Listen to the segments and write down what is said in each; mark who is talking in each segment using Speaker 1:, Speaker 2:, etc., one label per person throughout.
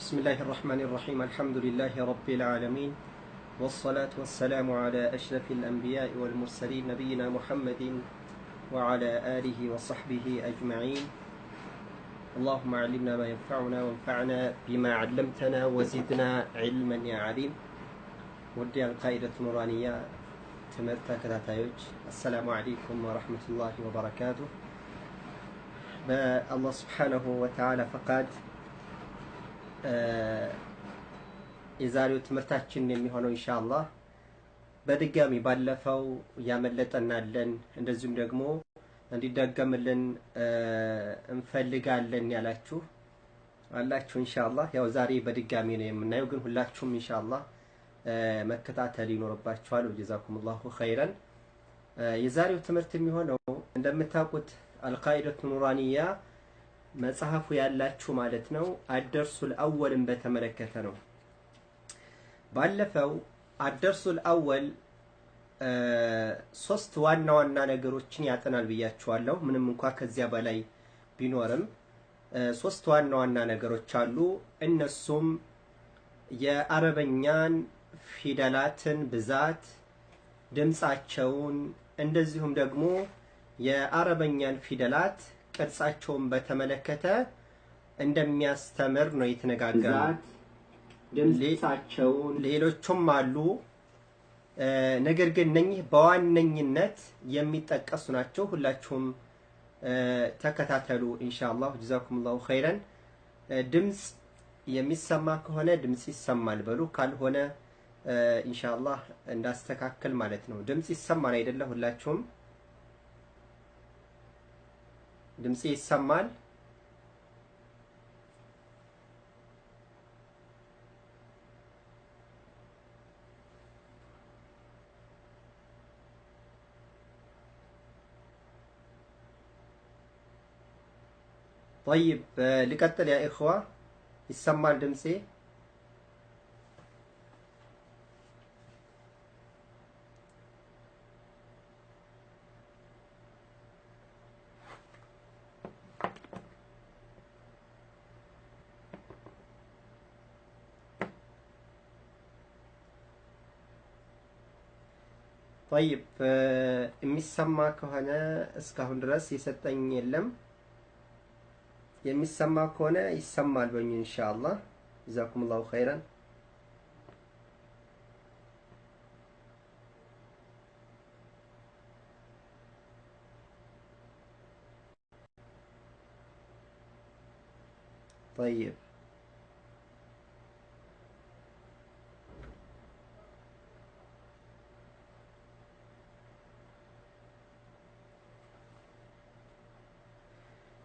Speaker 1: بسم الله الرحمن الرحيم الحمد لله رب العالمين والصلاة والسلام على أشرف الأنبياء والمرسلين نبينا محمد وعلى آله وصحبه أجمعين اللهم علمنا ما ينفعنا وانفعنا بما علمتنا وزدنا علما يا عليم ودي القائدة النورانية تمرتا كتاتايوج السلام عليكم ورحمة الله وبركاته بالله سبحانه وتعالى فقد የዛሬው ትምህርታችን የሚሆነው ኢንሻአላህ በድጋሚ ባለፈው ያመለጠናለን እንደዚሁም ደግሞ እንዲደገምልን እንፈልጋለን ያላችሁ አላችሁ ኢንሻአላህ ያው ዛሬ በድጋሚ ነው የምናየው ግን ሁላችሁም ኢንሻአላህ መከታተል ይኖርባችኋል ወጀዛኩሙላሁ ኸይረን የዛሬው ትምህርት የሚሆነው እንደምታውቁት አልቃኢደቱ ኑራኒያ መጽሐፉ ያላችሁ ማለት ነው አደርሱል አወልን በተመለከተ ነው ባለፈው አደርሱል አወል ሶስት ዋና ዋና ነገሮችን ያጠናል ብያችኋለሁ ምንም እንኳን ከዚያ በላይ ቢኖርም ሶስት ዋና ዋና ነገሮች አሉ እነሱም የአረበኛን ፊደላትን ብዛት ድምጻቸውን እንደዚሁም ደግሞ የአረበኛን ፊደላት ቅርጻቸውን በተመለከተ እንደሚያስተምር ነው የተነጋገረው ድምጻቸውን ሌሎችም አሉ ነገር ግን እነኚህ በዋነኝነት የሚጠቀሱ ናቸው ሁላችሁም ተከታተሉ ኢንሻአላህ ጀዛኩሙላሁ ኸይረን ድምጽ የሚሰማ ከሆነ ድምጽ ይሰማል በሉ ካልሆነ ኢንሻአላህ እንዳስተካከል ማለት ነው ድምጽ ይሰማል አይደለ ሁላችሁም ድምጽ ይሰማል طيب لقتل يا إخوة يسمى دمسي طيب የሚሰማ ከሆነ እስካሁን ድረስ የሰጠኝ የለም የሚሰማ ከሆነ ይሰማል በእኛ ኢንሻአላህ ጀዛኩሙላሁ ኸይረን طيب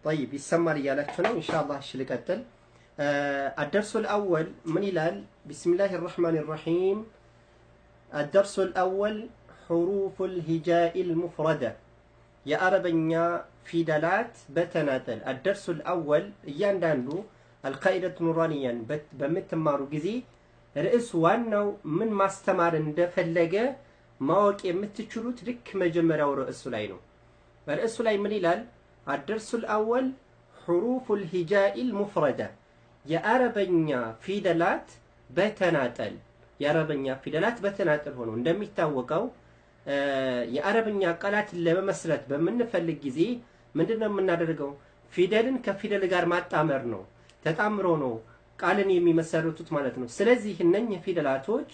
Speaker 1: طيب ይሰማል እያላችሁ ነው ኢንሻአላህ እሺ ልቀጥል الدرس الأول من ይላል بسم الله الرحمن الرحيم الدرس الأول حروف الهجاء المفردة يا عربኛ ፊደላት በተናጠል الدرس الأول እያንዳንዱ القاعدة النورانية በምትማሩ ጊዜ ርዕስ ዋናው ምን ማስተማር እንደፈለገ ማወቅ የምትችሉት ልክ መጀመሪያው ርዕሱ ላይ ነው ርዕሱ ላይ ምን ይላል الدرس الأول حروف الهجاء المفردة يا عربኛ ፊደላት በተናጠል የአረበኛ ፊደላት በተናጠል ሆኖ እንደሚታወቀው የአረበኛ ቃላት ለመመስረት በመንፈልግ ጊዜ ምንድነው የምናደርገው ፊደልን ከፊደል ጋር ማጣመር ነው ተጣምሮ ነው ቃልን የሚመሰርቱት ማለት ነው ስለዚህ እነኚህ ፊደላቶች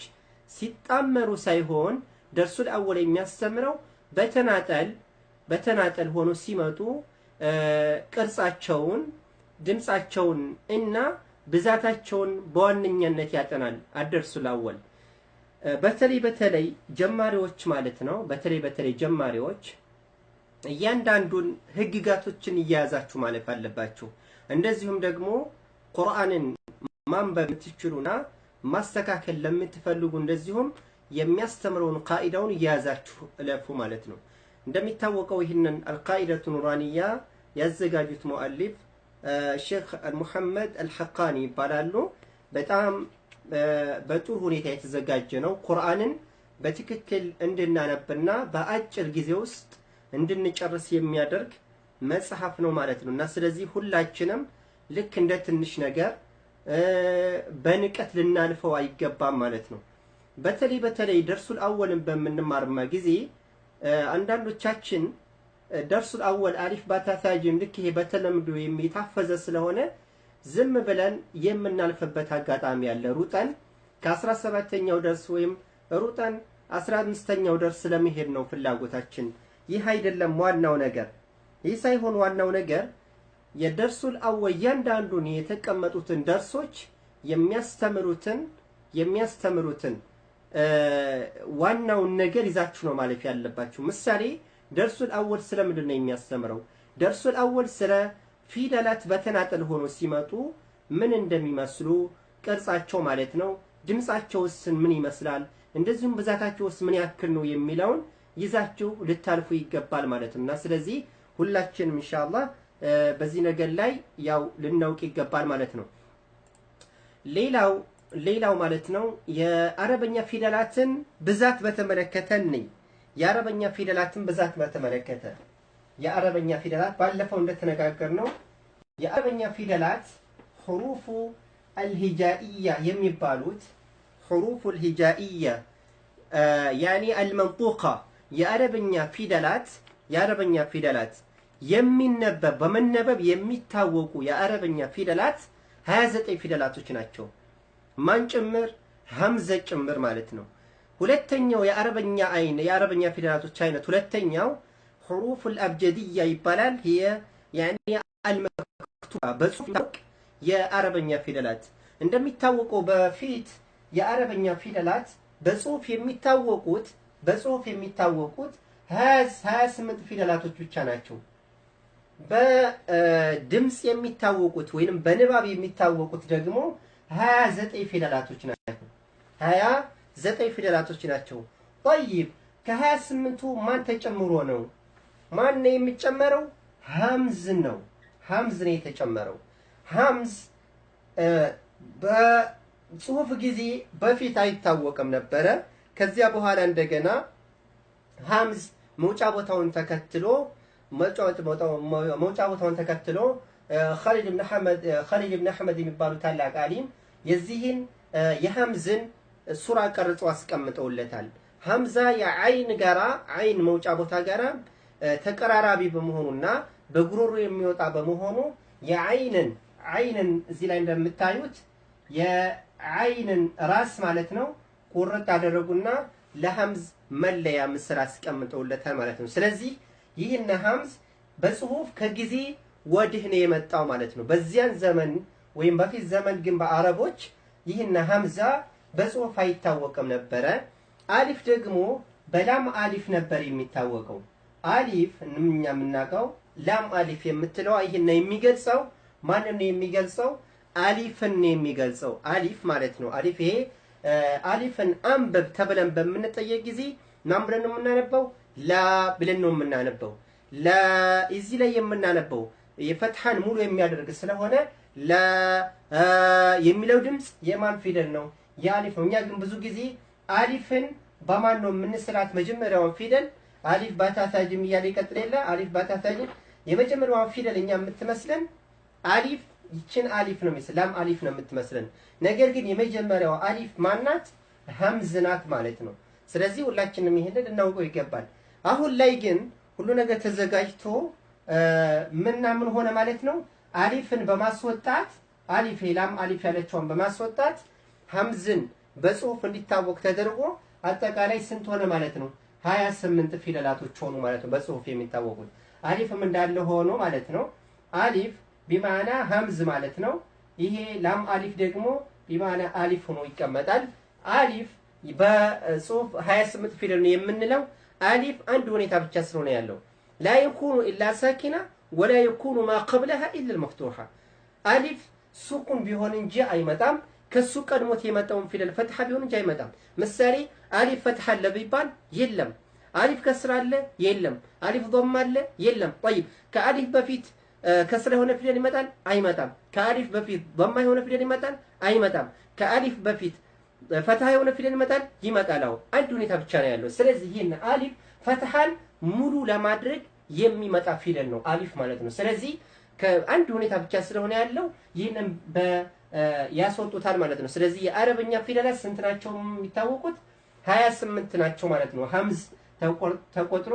Speaker 1: ሲጣመሩ ሳይሆን ደርሱል አወል የሚያስተምረው በተናጠል ሆኖ ሲመጡ ቅርጻቸውን ድምጻቸውን እና ብዛታቸውን በዋነኛነት ያጠናል አደርሱል አወል በተለይ ጀማሪዎች ማለት ነው በተለይ ጀማሪዎች እያንዳንዱን ህግጋቶችን ይያዛችሁ ማለት አለባችሁ እንደዚሁም ደግሞ ቁርአንን ማንበብ ትችሉና ማስተካከል ለምትፈልጉ እንደዚሁም የሚያስተምረውን ቃኢዳውን ይያዛችሁ ለፉ ማለት ነው እንደሚታወቀው ይህንን القاعدة النورانية ያዘጋጁት ሙአሊፍ ሼክ ሙሐመድ አልሐቃኒ ይባላሉ በጣም በጥሩ ሁኔታ የተዘጋጀ ነው ቁርአንን በትክክል እንድናነብና በአጭር ጊዜ ውስጥ እንድንጨርስ የሚያደርግ መጽሐፍ ነው ማለት ነውና ስለዚህ ሁላችንም ልክ እንደ ትንሽ ነገር በንቀት ልናልፈው አይገባም ማለት ነው በተለይ ደርሱል አወልን በመንማርማ ጊዜ አንዳንዶቻችን ደርሱል አወል አሊፍ ባታታጅም ልክ ይሄ በተለምዶ የሚታፈዘ ስለሆነ ዝም ብለን የምናልፈበት አጋጣሚ ያለ ሩጠን ከ17ኛው ደርስ ወይም ሩጠን 15ኛው ደርስ ለመሄድ ነው ፍላጎታችን ይህ አይደለም ዋናው ነገር ይህ ሳይሆን ዋናው ነገር የደርሱል አወል ያንዳንዱን የተቀመጡትን ደርሶች የሚያስተምሩትን ዋናው ነገር ይዛችሁ ነው ማለፍ ያለባችሁ ምሳሌ ደርሱል አወል ስለምንድን ነው የሚያስተምረው ደርሱል አወል ስለ ፊደላት በተናጠል ሆኖ ሲመጡ ምን እንደሚመስሉ ቅርጻቸው ማለት ነው ድምጻቸውስ ምን ይመስላል እንደዚሁም ብዛታቸውስ ምን ያክል ነው የሚለውን ይዛችሁ ልታልፉ ይገባል ማለት ነውና ስለዚህ ሁላችንም ኢንሻአላህ በዚህ ነገር ላይ ያው ልናውቅ ይገባል ማለት ነው ሌላው ማለት ነው የአረበኛ ፊደላትን ብዛት በተመለከተኝ የአረበኛ ፊደላትን ብዛት በተመለከተ የአረበኛ ፊደላት ባለፈው እንደተነጋገርነው የአረበኛ ፊደላት حروف الهجائية የሚባሉት حروف الهجائية يعني المنطوقة የአረበኛ ፊደላት የሚነበብ በመነበብ የሚታወቁ የአረበኛ ፊደላት 29 ፊደላቶች ናቸው ማን ጭምር ሐምዘ ጭምር ማለት ነው ሁለተኛው የአረበኛ ፊደላቶች አይነት ሁለተኛው حروف الأبجدية ይባላል هي يعني المكتوبة በጽሁፍ የአረበኛ ፊደላት እንደሚታወቀው በፊት የአረበኛ ፊደላት በጽሁፍ የሚታወቁት 28 ፊደላቶች ብቻ ናቸው በድምጽ የሚታወቁት ወይንም በንባብ የሚታወቁት ደግሞ 29 ፊደላቶች ናቸው 29 ፊደላቶች ናቸው طيب ከ28ቱ ማን ተጨምሮ ነው ማን ነው የሚጨመረው ሐምዝ ነው የተጨመረው ሐምዝ በጽሁፍ ጊዜ በፊት አይታወቅም ነበረ ከዚያ በኋላ እንደገና ሐምዝ መውጫ ቦታውን ተከትሎ ኻሊድ ኢብኑ አህመድ የሚባሉ ታላቅ ዓሊም የዚህን የሐምዝን ሱራ ቀርጸው አስቀምጠውለታል ሐምዛ የዓይን መውጫ ቦታ ጋራ ተቀራራቢ በመሆኑና በጉሮሮ የሚወጣ በመሆኑ የዓይንን እዚህ ላይ እንደምታዩት የዓይንን ራስ ማለት ነው ቁርጥ አደረጉና ለሐምዝ መለያ ምስል አስቀምጠውለታል ማለት ነው ስለዚህ ይህን ሐምዝ በጽሁፍ ከጊዜ ወዲህ ነው የመጣው ማለት ነው በዚያን ዘመን ወይም በፊት ዘመን ግን በአረቦች ይህን ሐምዛ በጽሁፍ አይታወቅም ነበረ አሊፍ ደግሞ በላም አሊፍ ነበር የሚታወቀው አሊፍ እኛ የምናውቀው ላም አሊፍ የምትለው ይሄን የሚገልጸው ማንን ነው የሚገልጸው? አሊፍን ነው የሚገልጸው። አሊፍ ማለት ነው። አሊፍ ይሄ አሊፍን አንብብ ተብለን በምንጠየቅ ጊዜ ማን ብለን ነው የምናነበው? ላ ብለን ነው የምናነበው። ላ እዚህ ላይ የምናነበው የፈትሐን ሙሉ የሚያደርግ ስለሆነ ላ የሚለው ድምጽ የማን ፊደል ነው? የአሊፍ ነው። እኛ ግን ብዙ ጊዜ አሊፍን በማን ነው የምንስላት? መጀመሪያውን ፊደል አሊፍ ባታታጅም እያለ ይቀጥል የለ አሊፍ ባታታጅም የመጀመሪያውን ፊደል እኛ የምትመስለን አሊፍ ይችን አሊፍ ነው የሚመስል ላም አሊፍ ነው የምትመስለን። ነገር ግን የመጀመሪያው አሊፍ ማናት? ሀምዝ ናት ማለት ነው። ስለዚህ ሁላችንም ይሄንን እናውቀው ይገባል። አሁን ላይ ግን ሁሉ ነገር ተዘጋጅቶ ምን ሆነ ማለት ነው? አሊፍን በማስወጣት አሊፍ ላም አሊፍ ያለችውን በማስወጣት ሀምዝን በጽሁፍ እንዲታወቅ ተደርጎ አጠቃላይ ስንት ሆነ ማለት ነው? 28 ፊደላቶች ሆኑ ማለት ነው በጽሁፍ የሚታወቁት። አሊፍም እንዳለ ሆኖ ማለት ነው። አሊፍ ቢማና ሀምዝ ማለት ነው። ይሄ ላም አሊፍ ደግሞ ቢማና አሊፍ ሆኖ ይቀመጣል። አሊፍ በጽሁፍ 28 ፊደል ነው የምንለው። አሊፍ አንድ ሁኔታ ብቻ ስለሆነ ያለው ላ የኩኑ ኢላ ሳኪና ወላ የኩኑ ማ ቀብለሃ ኢላ المفتوحه አሊፍ ሱኩን ቢሆን እንጂ አይመጣም። ከሱ ቀድሞት የመጣውን ፊደል ፈትሐ ቢሆን እንጂ አይመጣም። ምሳሌ አሊፍ ፈትሐ አለ ቢባል የለም። አሊፍ ከስራ አለ የለም። አሊፍ ضم አለ የለም። طيب ከአሊፍ በፊት ከስራ የሆነ ፊደል ይመጣል? አይመጣም። ከአሊፍ በፊት ضم የሆነ ፊደል ይመጣል? አይመጣም። ከአሊፍ በፊት ፈትሐ የሆነ ፊደል ይመጣል? ይመጣል። አዎ አንድ ሁኔታ ብቻ ነው ያለው። ስለዚህ ይሄን አሊፍ ፈትሐን ሙሉ ለማድረግ የሚመጣ ፊደል ነው አሊፍ ማለት ነው። ስለዚህ ከአንድ ሁኔታ ብቻ ስለሆነ ያለው ይሄንን ያስወጡታል ማለት ነው። ስለዚህ የአረብኛ ፊደላት ስንት ናቸው የሚታወቁት? 28 ናቸው ማለት ነው። ሀምዝ ተቆጥሮ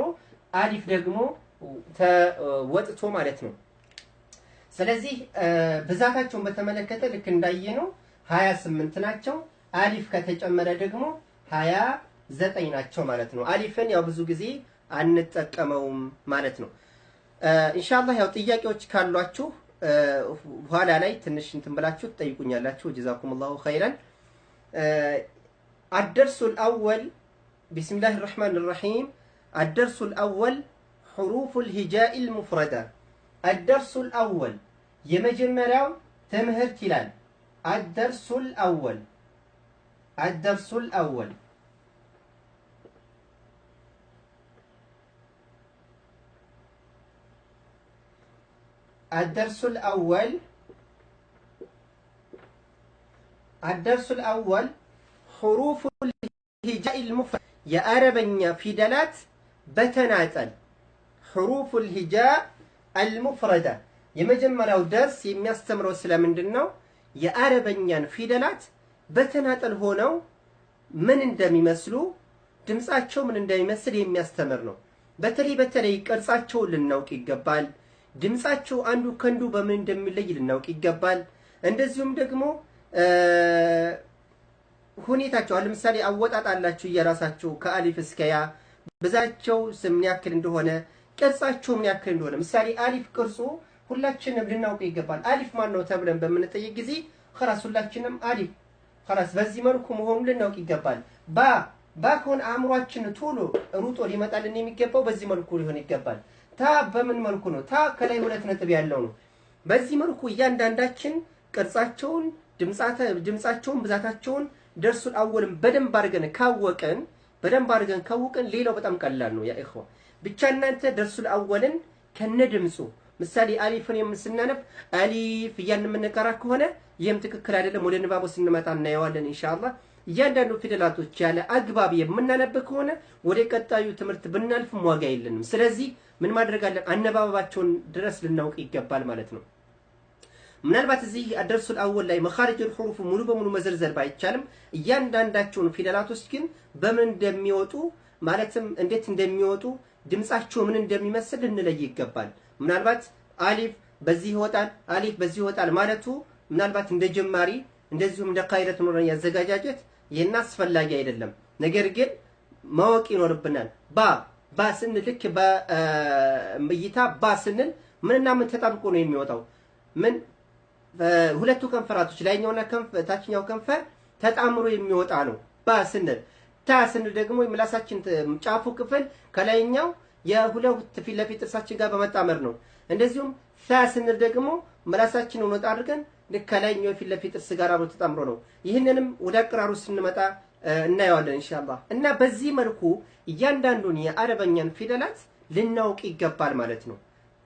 Speaker 1: አሊፍ ደግሞ ተወጥቶ ማለት ነው። ስለዚህ ብዛታቸውን በተመለከተ ልክ እንዳየነው 28 ናቸው። አሊፍ ከተጨመረ ደግሞ 29 ናቸው ማለት ነው። አሊፍን ያው ብዙ ጊዜ አንጠቀመውም ማለት ነው። ኢንሻአላህ ያው ጥያቄዎች ካሏችሁ በኋላ ላይ ትንሽ እንትን ብላችሁ ትጠይቁኛላችሁ። ጀዛኩሙላሁ ኸይረን። الدرس الأول بسم الله الرحمن الرحيم. الدرس الأول حروف الهجاء المفردة. الدرس الأول يمجمراو تمهر تلال. الدرس الأول الدرس الأول الدرس الأول الدرس الأول حروف الهجاء المفردة يا أربنيا في دلات بتناتل حروف الهجاء المفردة يمجمراو درس يميستمروا سلام دنو يا أربنيا في دلات በተናጠል ሆነው ምን እንደሚመስሉ ድምጻቸው ምን እንደሚመስል የሚያስተምር ነው። በተለይ ቅርጻቸው ልናውቅ ይገባል። ድምጻቸው አንዱ ከንዱ በምን እንደሚለይ ልናውቅ ይገባል። እንደዚሁም ደግሞ ሁኔታቸው ለምሳሌ አወጣጣላችሁ የራሳቸው ከአሊፍ እስከ ያ ብዛቸው ምን ያክል እንደሆነ ቅርጻቸው ምን ያክል እንደሆነ ምሳሌ አሊፍ ቅርጹ ሁላችንም ልናውቅ ይገባል። አሊፍ ማን ነው ተብለን በምንጠይቅ ጊዜ خلاص ሁላችንም አሊፍ خلاص በዚህ መልኩ መሆኑን ልናውቅ ይገባል። ባ ከሆነ አእምሯችን ቶሎ ሩጦ ሊመጣልን የሚገባው በዚህ መልኩ ሊሆን ይገባል። ታ በምን መልኩ ነው? ታ ከላይ ሁለት ነጥብ ያለው ነው። በዚህ መልኩ እያንዳንዳችን ቅርጻቸውን ድምጻቸውን ብዛታቸውን ደርሱል አወልን በደንብ አድርገን ካወቅን ሌላው በጣም ቀላል ነው ያ ኢኽዋ። ብቻ እናንተ ደርሱል አወልን ከነድምጹ ምሳሌ አሊፍን የምንስናነብ አሊፍ እያልን የምንቀራ ከሆነ ይህም ትክክል አይደለም። ወደ ንባቡ ስንመጣ እናየዋለን ኢንሻአላህ። እያንዳንዱ ፊደላቶች ያለ አግባብ የምናነብ ከሆነ ወደ ቀጣዩ ትምህርት ብናልፍም ዋጋ የለንም። ስለዚህ ምን ማድረግ አለን? አነባበባቸውን ድረስ ልናውቅ ይገባል ማለት ነው። ምናልባት እዚህ አደርሱል አወል ላይ መኻሪጁል ሁሩፍ ሙሉ በሙሉ መዘርዘር ባይቻልም እያንዳንዳቸውን ፊደላቶች ግን በምን እንደሚወጡ ማለትም እንዴት እንደሚወጡ ድምጻቸው ምን እንደሚመስል ልንለይ ይገባል። ምናልባት አሊፍ በዚህ ይወጣል አሊፍ በዚህ ይወጣል ማለቱ ምናልባት እንደ ጀማሪ እንደዚሁም እንደ ቃይረት ኑረን ያዘጋጃጀት ይሄን አስፈላጊ አይደለም። ነገር ግን ማወቅ ይኖርብናል። ባ ስንል ልክ በእይታ ባ ስንል ምንና ምን ተጣብቆ ነው የሚወጣው? ምን ሁለቱ ከንፈራቶች ላይኛውና ታችኛው ከንፈር ተጣምሮ የሚወጣ ነው ባ ስንል። ታ ስንል ደግሞ የምላሳችን ጫፉ ክፍል ከላይኛው የሁለት ፊት ለፊት ጥርሳችን ጋር በመጣመር ነው። እንደዚሁም ሳ ስንል ደግሞ ምላሳችንን ወጣ አድርገን ልክ ከላይኛው ፊት ለፊት ጥርስ ጋር አብሮ ተጣምሮ ነው። ይህንንም ወደ አቀራሩ ስንመጣ እናየዋለን ኢንሻአላህ። እና በዚህ መልኩ እያንዳንዱን የአረበኛን ፊደላት ልናውቅ ይገባል ማለት ነው።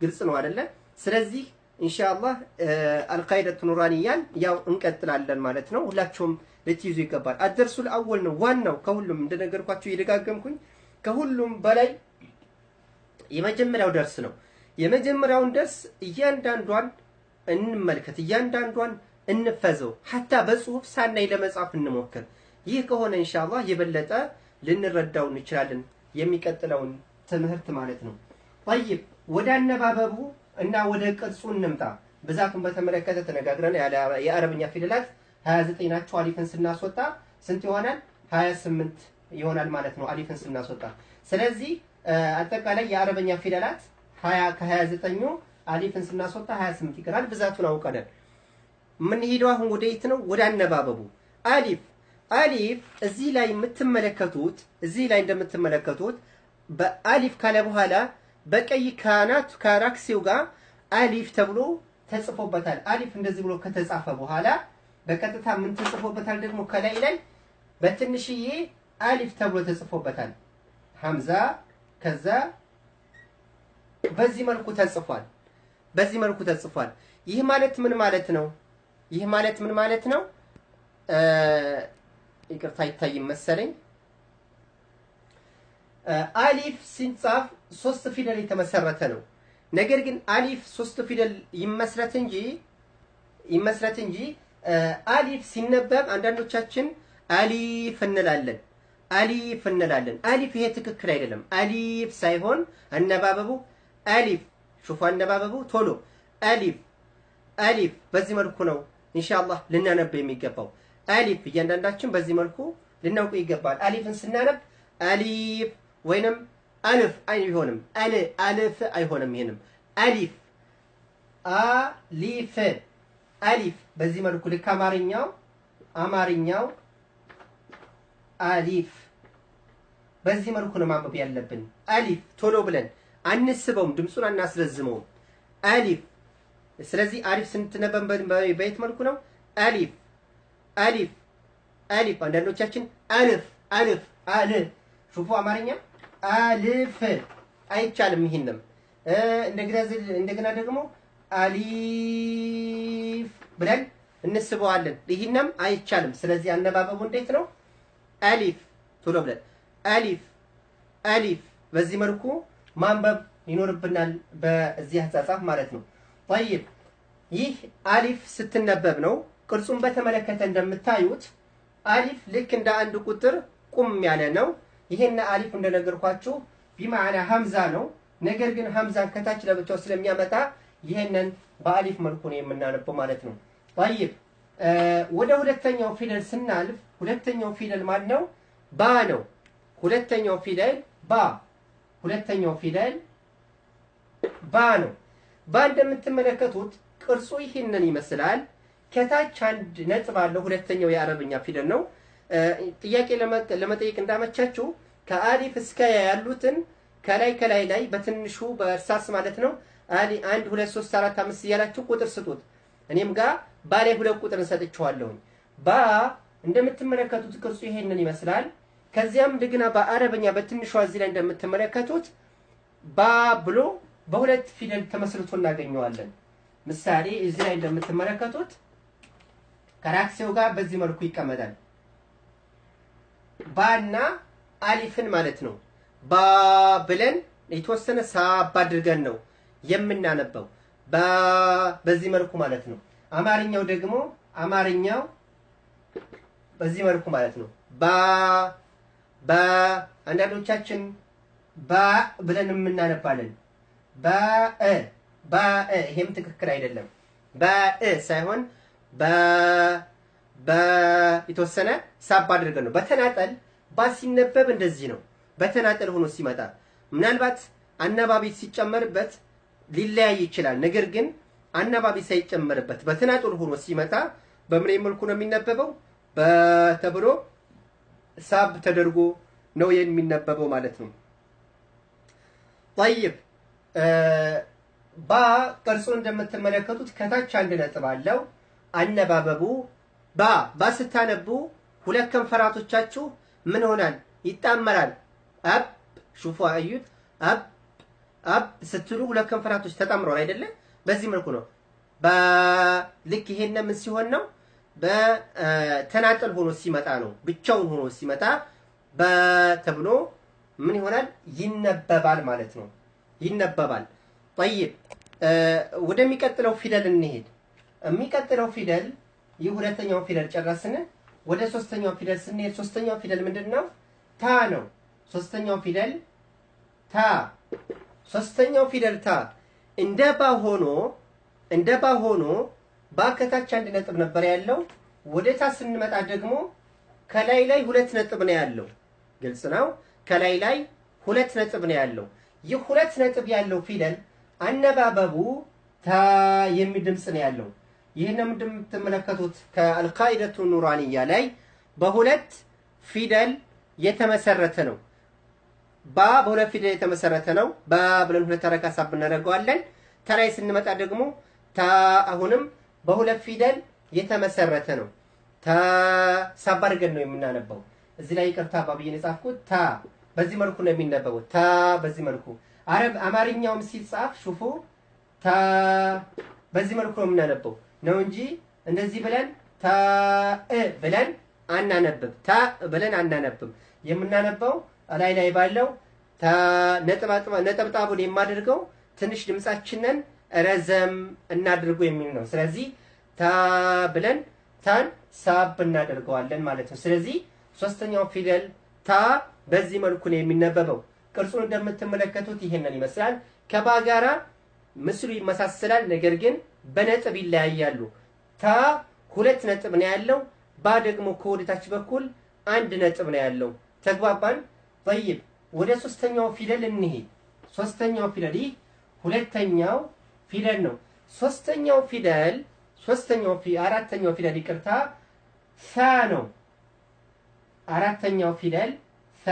Speaker 1: ግልጽ ነው አይደለ? ስለዚህ ኢንሻአላህ አልቃይደቱ ኑራኒያን ያው እንቀጥላለን ማለት ነው። ሁላችሁም ልትይዙ ይገባል። አደርሱል አወል ነው ዋናው ከሁሉም እንደነገርኳችሁ እየደጋገምኩኝ ከሁሉም በላይ የመጀመሪያው ደርስ ነው። የመጀመሪያውን ደርስ እያንዳንዷን እንመልከት፣ እያንዳንዷን እንፈዘው፣ ሐታ በጽሁፍ ሳናይ ለመጻፍ እንሞክር። ይህ ከሆነ ኢንሻአላህ የበለጠ ልንረዳው እንችላለን የሚቀጥለውን ትምህርት ማለት ነው። طيب ወደ አነባበቡ እና ወደ ቅርጹ እንምጣ። ብዛቱን በተመለከተ ተነጋግረን የአረብኛ ፊደላት 29 ናቸው። አሊፍን ስናስወጣ ስንት ይሆናል? 28 ይሆናል ማለት ነው አሊፍን ስናስወጣ። ስለዚህ አጠቃላይ የአረበኛ ፊደላት 20 ከ29 አሊፍን ስናስወጣ 28 ይቀራል። ብዛቱን አውቀናል። ምን ሄደው አሁን ወደ የት ነው? ወደ አነባበቡ። አሊፍ እዚህ ላይ የምትመለከቱት እዚህ ላይ እንደምትመለከቱት በአሊፍ ካለ በኋላ በቀይ ካራክሲው ጋር አሊፍ ተብሎ ተጽፎበታል። አሊፍ እንደዚህ ብሎ ከተጻፈ በኋላ በቀጥታ ምን ተጽፎበታል? ደግሞ ከላይ ላይ በትንሽዬ አሊፍ ተብሎ ተጽፎበታል። ሐምዛ ከዛ በዚህ መልኩ ተጽፏል። በዚህ መልኩ ተጽፏል። ይህ ማለት ምን ማለት ነው? ይህ ማለት ምን ማለት ነው? ይቅርታ አይታይም መሰለኝ። አሊፍ ሲጻፍ 3 ፊደል የተመሰረተ ነው። ነገር ግን አሊፍ 3 ፊደል ይመስረት እንጂ አሊፍ ሲነበብ አንዳንዶቻችን አሊፍ እንላለን። አሊፍ ይሄ ትክክል አይደለም። አሊፍ ሳይሆን አነባበቡ አሊፍ። ሹፉ አነባበቡ ቶሎ አሊፍ በዚህ መልኩ ነው ኢንሻአላህ ልናነብ የሚገባው። አሊፍ እያንዳንዳችን በዚህ መልኩ ልናውቅ ይገባል። አሊፍን ስናነብ አሊፍ ወይንም አልፍ አይሆንም። አልፍ አይሆንም። ይሄንም አሊፍ አሊፍ በዚህ መልኩ ልክ አማርኛው አሊፍ በዚህ መልኩ ነው ማንበብ ያለብን። አሊፍ ቶሎ ብለን አንስበውም፣ ድምጹን አናስረዝመውም። አሊፍ። ስለዚህ አሊፍ ስንትነበብ በየት መልኩ ነው? አሊፍ። አንዳንዶቻችን አልፍ ሹፉ አማርኛ አልፍ አይቻልም። ይሄንም እንደገና ደግሞ አሊፍ ብለን እንስበዋለን። ይሄንም አይቻልም። ስለዚህ አነባበቡ እንዴት ነው? አሊፍ ቶሎ ብለን አሊፍ በዚህ መልኩ ማንበብ ይኖርብናል፣ በዚህ አጻጻፍ ማለት ነው። طيب ይህ አሊፍ ስትነበብ ነው። ቅርጹን በተመለከተ እንደምታዩት አሊፍ ልክ እንደ አንድ ቁጥር ቁም ያለ ነው። ይሄን አሊፍ እንደነገርኳችሁ ቢማዕና ሐምዛ ነው። ነገር ግን ሐምዛን ከታች ለብቻው ስለሚያመጣ ይሄንን በአሊፍ መልኩ ነው የምናነበው ማለት ነው። طيب ወደ ሁለተኛው ፊደል ስናልፍ ሁለተኛው ፊደል ማን ነው? ባ ነው። ሁለተኛው ፊደል ባ ነው። ባ እንደምትመለከቱት ቅርጹ ይሄንን ይመስላል። ከታች አንድ ነጥብ አለው። ሁለተኛው የአረብኛ ፊደል ነው። ጥያቄ ለመጠየቅ እንዳመቻችሁ ከአሊፍ እስከ ያሉትን ከላይ ላይ በትንሹ በእርሳስ ማለት ነው 1 2 3 4 5 እያላችሁ ቁጥር ስጡት። እኔም ጋር ባ ላይ 2 ቁጥር እንሰጥቻለሁ። ባ እንደምትመለከቱት ቅርጹ ይሄንን ይመስላል። ከዚያም እንደገና በአረብኛ በትንሿ እዚህ ላይ እንደምትመለከቱት ባ ብሎ በሁለት ፊደል ተመስርቶ እናገኘዋለን። ምሳሌ እዚህ ላይ እንደምትመለከቱት ከራክሲው ጋር በዚህ መልኩ ይቀመጣል። ባና አሊፍን ማለት ነው። ባ ብለን የተወሰነ ሳብ አድርገን ነው የምናነበው። በዚህ መልኩ ማለት ነው። አማርኛው ደግሞ በዚህ መልኩ ማለት ነው። አንዳንዶቻችን ባ ብለን የምናነባለን። ይሄም ትክክል አይደለም። ሳይሆን የተወሰነ ሳብ አድርገን ነው። በተናጠል ባ ሲነበብ እንደዚህ ነው። በተናጠል ሆኖ ሲመጣ ምናልባት አናባቢ ሲጨመርበት ሊለያይ ይችላል። ነገር ግን አናባቢ ሳይጨመርበት በተናጠል ሆኖ ሲመጣ በምን መልኩ ነው የሚነበበው? ተብሎ ሳብ ተደርጎ ነው የሚነበበው ማለት ነው። طيب ባ ቅርጹን እንደምትመለከቱት ከታች አንድ ነጥብ አለው። አነባበቡ ባ ስታነቡ ሁለት ከንፈራቶቻችሁ ምን ሆናል? ይጣመራል። አብ ሹፉ አዩት አብ ስትሉ ሁለት ከንፈራቶች ተጣምረዋል አይደለ? በዚህ መልኩ ነው። በልክ ይሄን ምን ሲሆን ነው? በተናጠል ሆኖ ሲመጣ ነው። ብቻውን ሆኖ ሲመጣ በተብሎ ምን ይሆናል? ይነበባል ማለት ነው። ይነበባል። طيب ወደሚቀጥለው ፊደል እንሄድ። የሚቀጥለው ፊደል የሁለተኛው ፊደል ጨረስን። ወደ ሶስተኛው ፊደል ስንሄድ ሶስተኛው ፊደል ምንድነው? ታ ነው። ሶስተኛው ፊደል ታ። ሶስተኛው ፊደል ታ እንደ ባ ሆኖ ባ ከታች አንድ ነጥብ ነበር ያለው። ወደ ታ ስንመጣ ደግሞ ከላይ ሁለት ነጥብ ነው ያለው። ግልጽ ነው። ከላይ ሁለት ነጥብ ነው ያለው። ይህ ሁለት ነጥብ ያለው ፊደል አነባበቡ ታ የሚል ድምጽ ነው ያለው። ይህንን እንደምትመለከቱት ከአልቃኢደቱ ኑራንያ ላይ በሁለት ፊደል የተመሰረተ ነው። ባ በሁለት ፊደል የተመሰረተ ነው። ባ ብለን ሁለት ተረካ ሳብ እናደርገዋለን። ተላይ ስንመጣ ደግሞ ታ አሁንም በሁለት ፊደል የተመሰረተ ነው። ታ ሳብ አድርገን ነው የምናነበው። እዚህ ላይ ይቅርታ ባብዬን የጻፍኩት ታ በዚህ መልኩ ነው የሚነበበው። ታ በዚህ መልኩ አማርኛውም ሲጻፍ ሹፉ ታ በዚህ መልኩ ነው የምናነበው ነው እንጂ እንደዚህ ብለን ታ ብለን አናነብም። ታ ብለን አናነብም። የምናነበው ላይ ባለው ታ ነጠብጣቡን የማደርገው ትንሽ ድምጻችንን ረዘም እናድርገው የሚል ነው። ስለዚህ ታ ብለን ታን ሳብ እናደርገዋለን ማለት ነው። ስለዚህ ሶስተኛው ፊደል ታ በዚህ መልኩ ነው የሚነበበው። ቅርጹን እንደምትመለከቱት ይሄንን ይመስላል። ከባ ጋራ ምስሉ ይመሳሰላል፣ ነገር ግን በነጥብ ይለያያሉ። ታ ሁለት ነጥብ ነው ያለው። ባ ደግሞ ከወደታች በኩል አንድ ነጥብ ነው ያለው። ተግባባን? طيب ወደ ሶስተኛው ፊደል እንሂድ። ሶስተኛው ፊደል ይህ ሁለተኛው ፊደል ነው። አራተኛው ፊደል ይቅርታ ሳ ነው። አራተኛው ፊደል ሳ።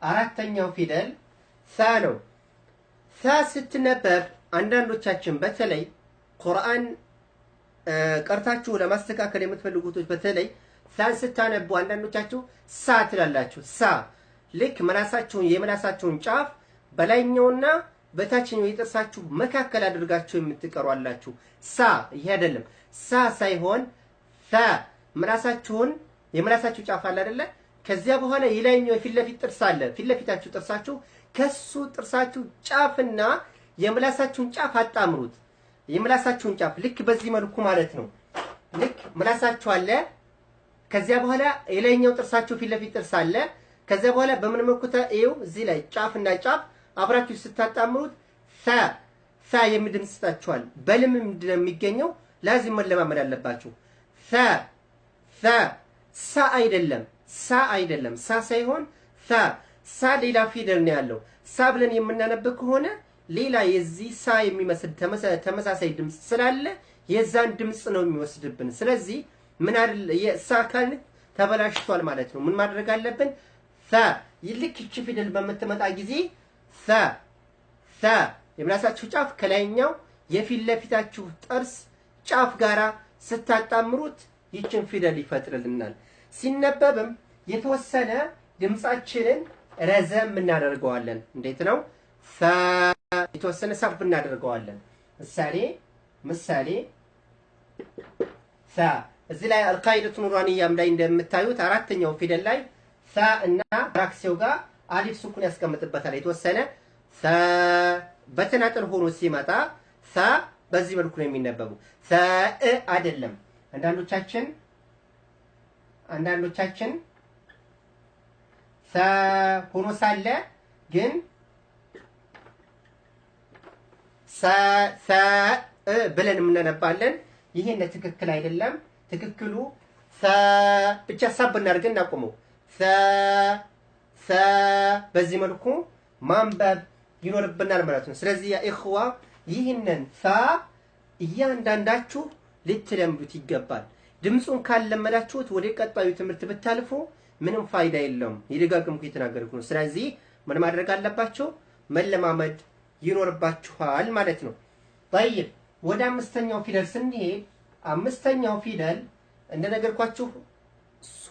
Speaker 1: አራተኛው ፊደል ሳ ነው። ሳ ስትነበብ አንዳንዶቻችን በተለይ ቁርአን ቀርታችሁ ለማስተካከል የምትፈልጉት በተለይ ሳን ስታነቡ አንዳንዶቻችሁ ሳ ትላላችሁ። ሳ ልክ የምላሳችሁን ጫፍ በላይኛውና በታችኛው የጥርሳችሁ መካከል አድርጋችሁ የምትቀሩ አላችሁ። ሳ ይሄ አይደለም። ሳ ሳይሆን ሳ የምላሳችሁ ጫፍ አለ አይደለ? ከዚያ በኋላ የላይኛው የፊት ለፊት ጥርስ አለ። ፊት ለፊታችሁ ጥርሳችሁ ከሱ ጥርሳችሁ ጫፍና የምላሳችሁን ጫፍ አጣምሩት። የምላሳችሁን ጫፍ ልክ በዚህ መልኩ ማለት ነው። ልክ ምላሳችሁ አለ። ከዚያ በኋላ የላይኛው ጥርሳችሁ ፊት ለፊት ጥርስ አለ። ከዚያ በኋላ በምን መልኩ ተይው እዚህ ላይ ጫፍና ጫፍ አብራችሁ ስታጣምሩት ሳ የሚል ድምጽ ይሰጣችኋል። በልምምድ ነው የሚገኘው። ላዚም መለማመድ አለባችሁ። ሳ አይደለም። ሳ ሳይሆን ሳ ሌላ ፊደል ነው ያለው። ሳ ብለን የምናነብ ከሆነ ሌላ የዚህ ሳ የሚመስል ተመሳሳይ ድምጽ ስላለ የዛን ድምጽ ነው የሚወስድብን። ስለዚህ ምን አይደል የሳ ካል ተበላሽቷል ማለት ነው። ምን ማድረግ አለብን? ይልክ እቺ ፊደል በመተመጣ ጊዜ የምላሳችሁ ጫፍ ከላይኛው የፊት ለፊታችሁ ጥርስ ጫፍ ጋራ ስታጣምሩት ይችን ፊደል ይፈጥርልናል። ሲነበብም የተወሰነ ድምጻችንን ረዘም እናደርገዋለን። እንዴት ነው? የተወሰነ ሳብ እናደርገዋለን። ምሳሌ እዚህ ላይ አልቃኢደቱ ኑራንያም ላይ እንደምታዩት አራተኛው ፊደል ላይ እና ብራክሲው ጋር አሊፍ ሱኩን ያስቀምጥበታል። የተወሰነ በተናጠል ሆኖ ሲመጣ በዚህ መልኩ ነው የሚነበቡ። አይደለም። አንዳንዶቻችን ሆኖ ሳለ ግን ብለን የምናነባለን። ይሄ ትክክል አይደለም። ትክክሉ ብቻ ሳብ እናድርገን እናቆመው። በዚህ መልኩ ማንበብ ይኖርብናል ማለት ነው። ስለዚህ ያ ኢኽዋ ይህንን እያንዳንዳችሁ ልትለምዱት ይገባል። ድምጹን ካልለመዳችሁት ወደ ቀጣዩ ትምህርት ብታልፉ ምንም ፋይዳ የለውም። ይደጋግምኩ የተናገርኩ ነው። ስለዚህ ምን ማድረግ አለባችሁ? መለማመድ ይኖርባችኋል ማለት ነው። طيب ወደ አምስተኛው ፊደል ስንሄድ አምስተኛው ፊደል እንደነገርኳችሁ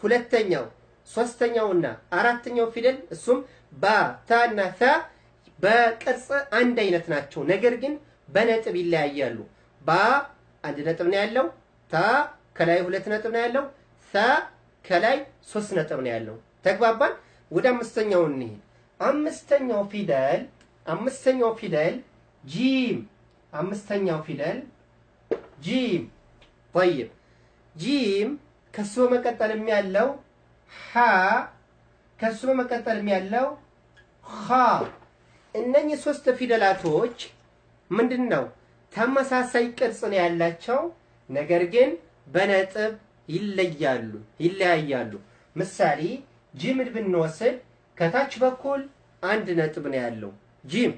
Speaker 1: ሁለተኛው ሶስተኛውና አራተኛው ፊደል እሱም ባ ታ እና ታ በቅርጽ አንድ አይነት ናቸው። ነገር ግን በነጥብ ይለያያሉ። ባ አንድ ነጥብ ነው ያለው፣ ታ ከላይ ሁለት ነጥብ ነው ያለው፣ ታ ከላይ ሶስት ነጥብ ነው ያለው። ተግባባን? ወደ አምስተኛው እንሂድ። አምስተኛው ፊደል ጂም። አምስተኛው ፊደል ጂም። طيب ጂም ከሱ በመቀጠል ያለው ሐ፣ ከሱ በመቀጠል ያለው ኻ። እነኚህ ሶስት ፊደላቶች ምንድነው? ተመሳሳይ ቅርጽ ነው ያላቸው፣ ነገር ግን በነጥብ ይለያያሉ። ምሳሌ ጂምን ብንወስድ ከታች በኩል አንድ ነጥብ ነው ያለው ጂም።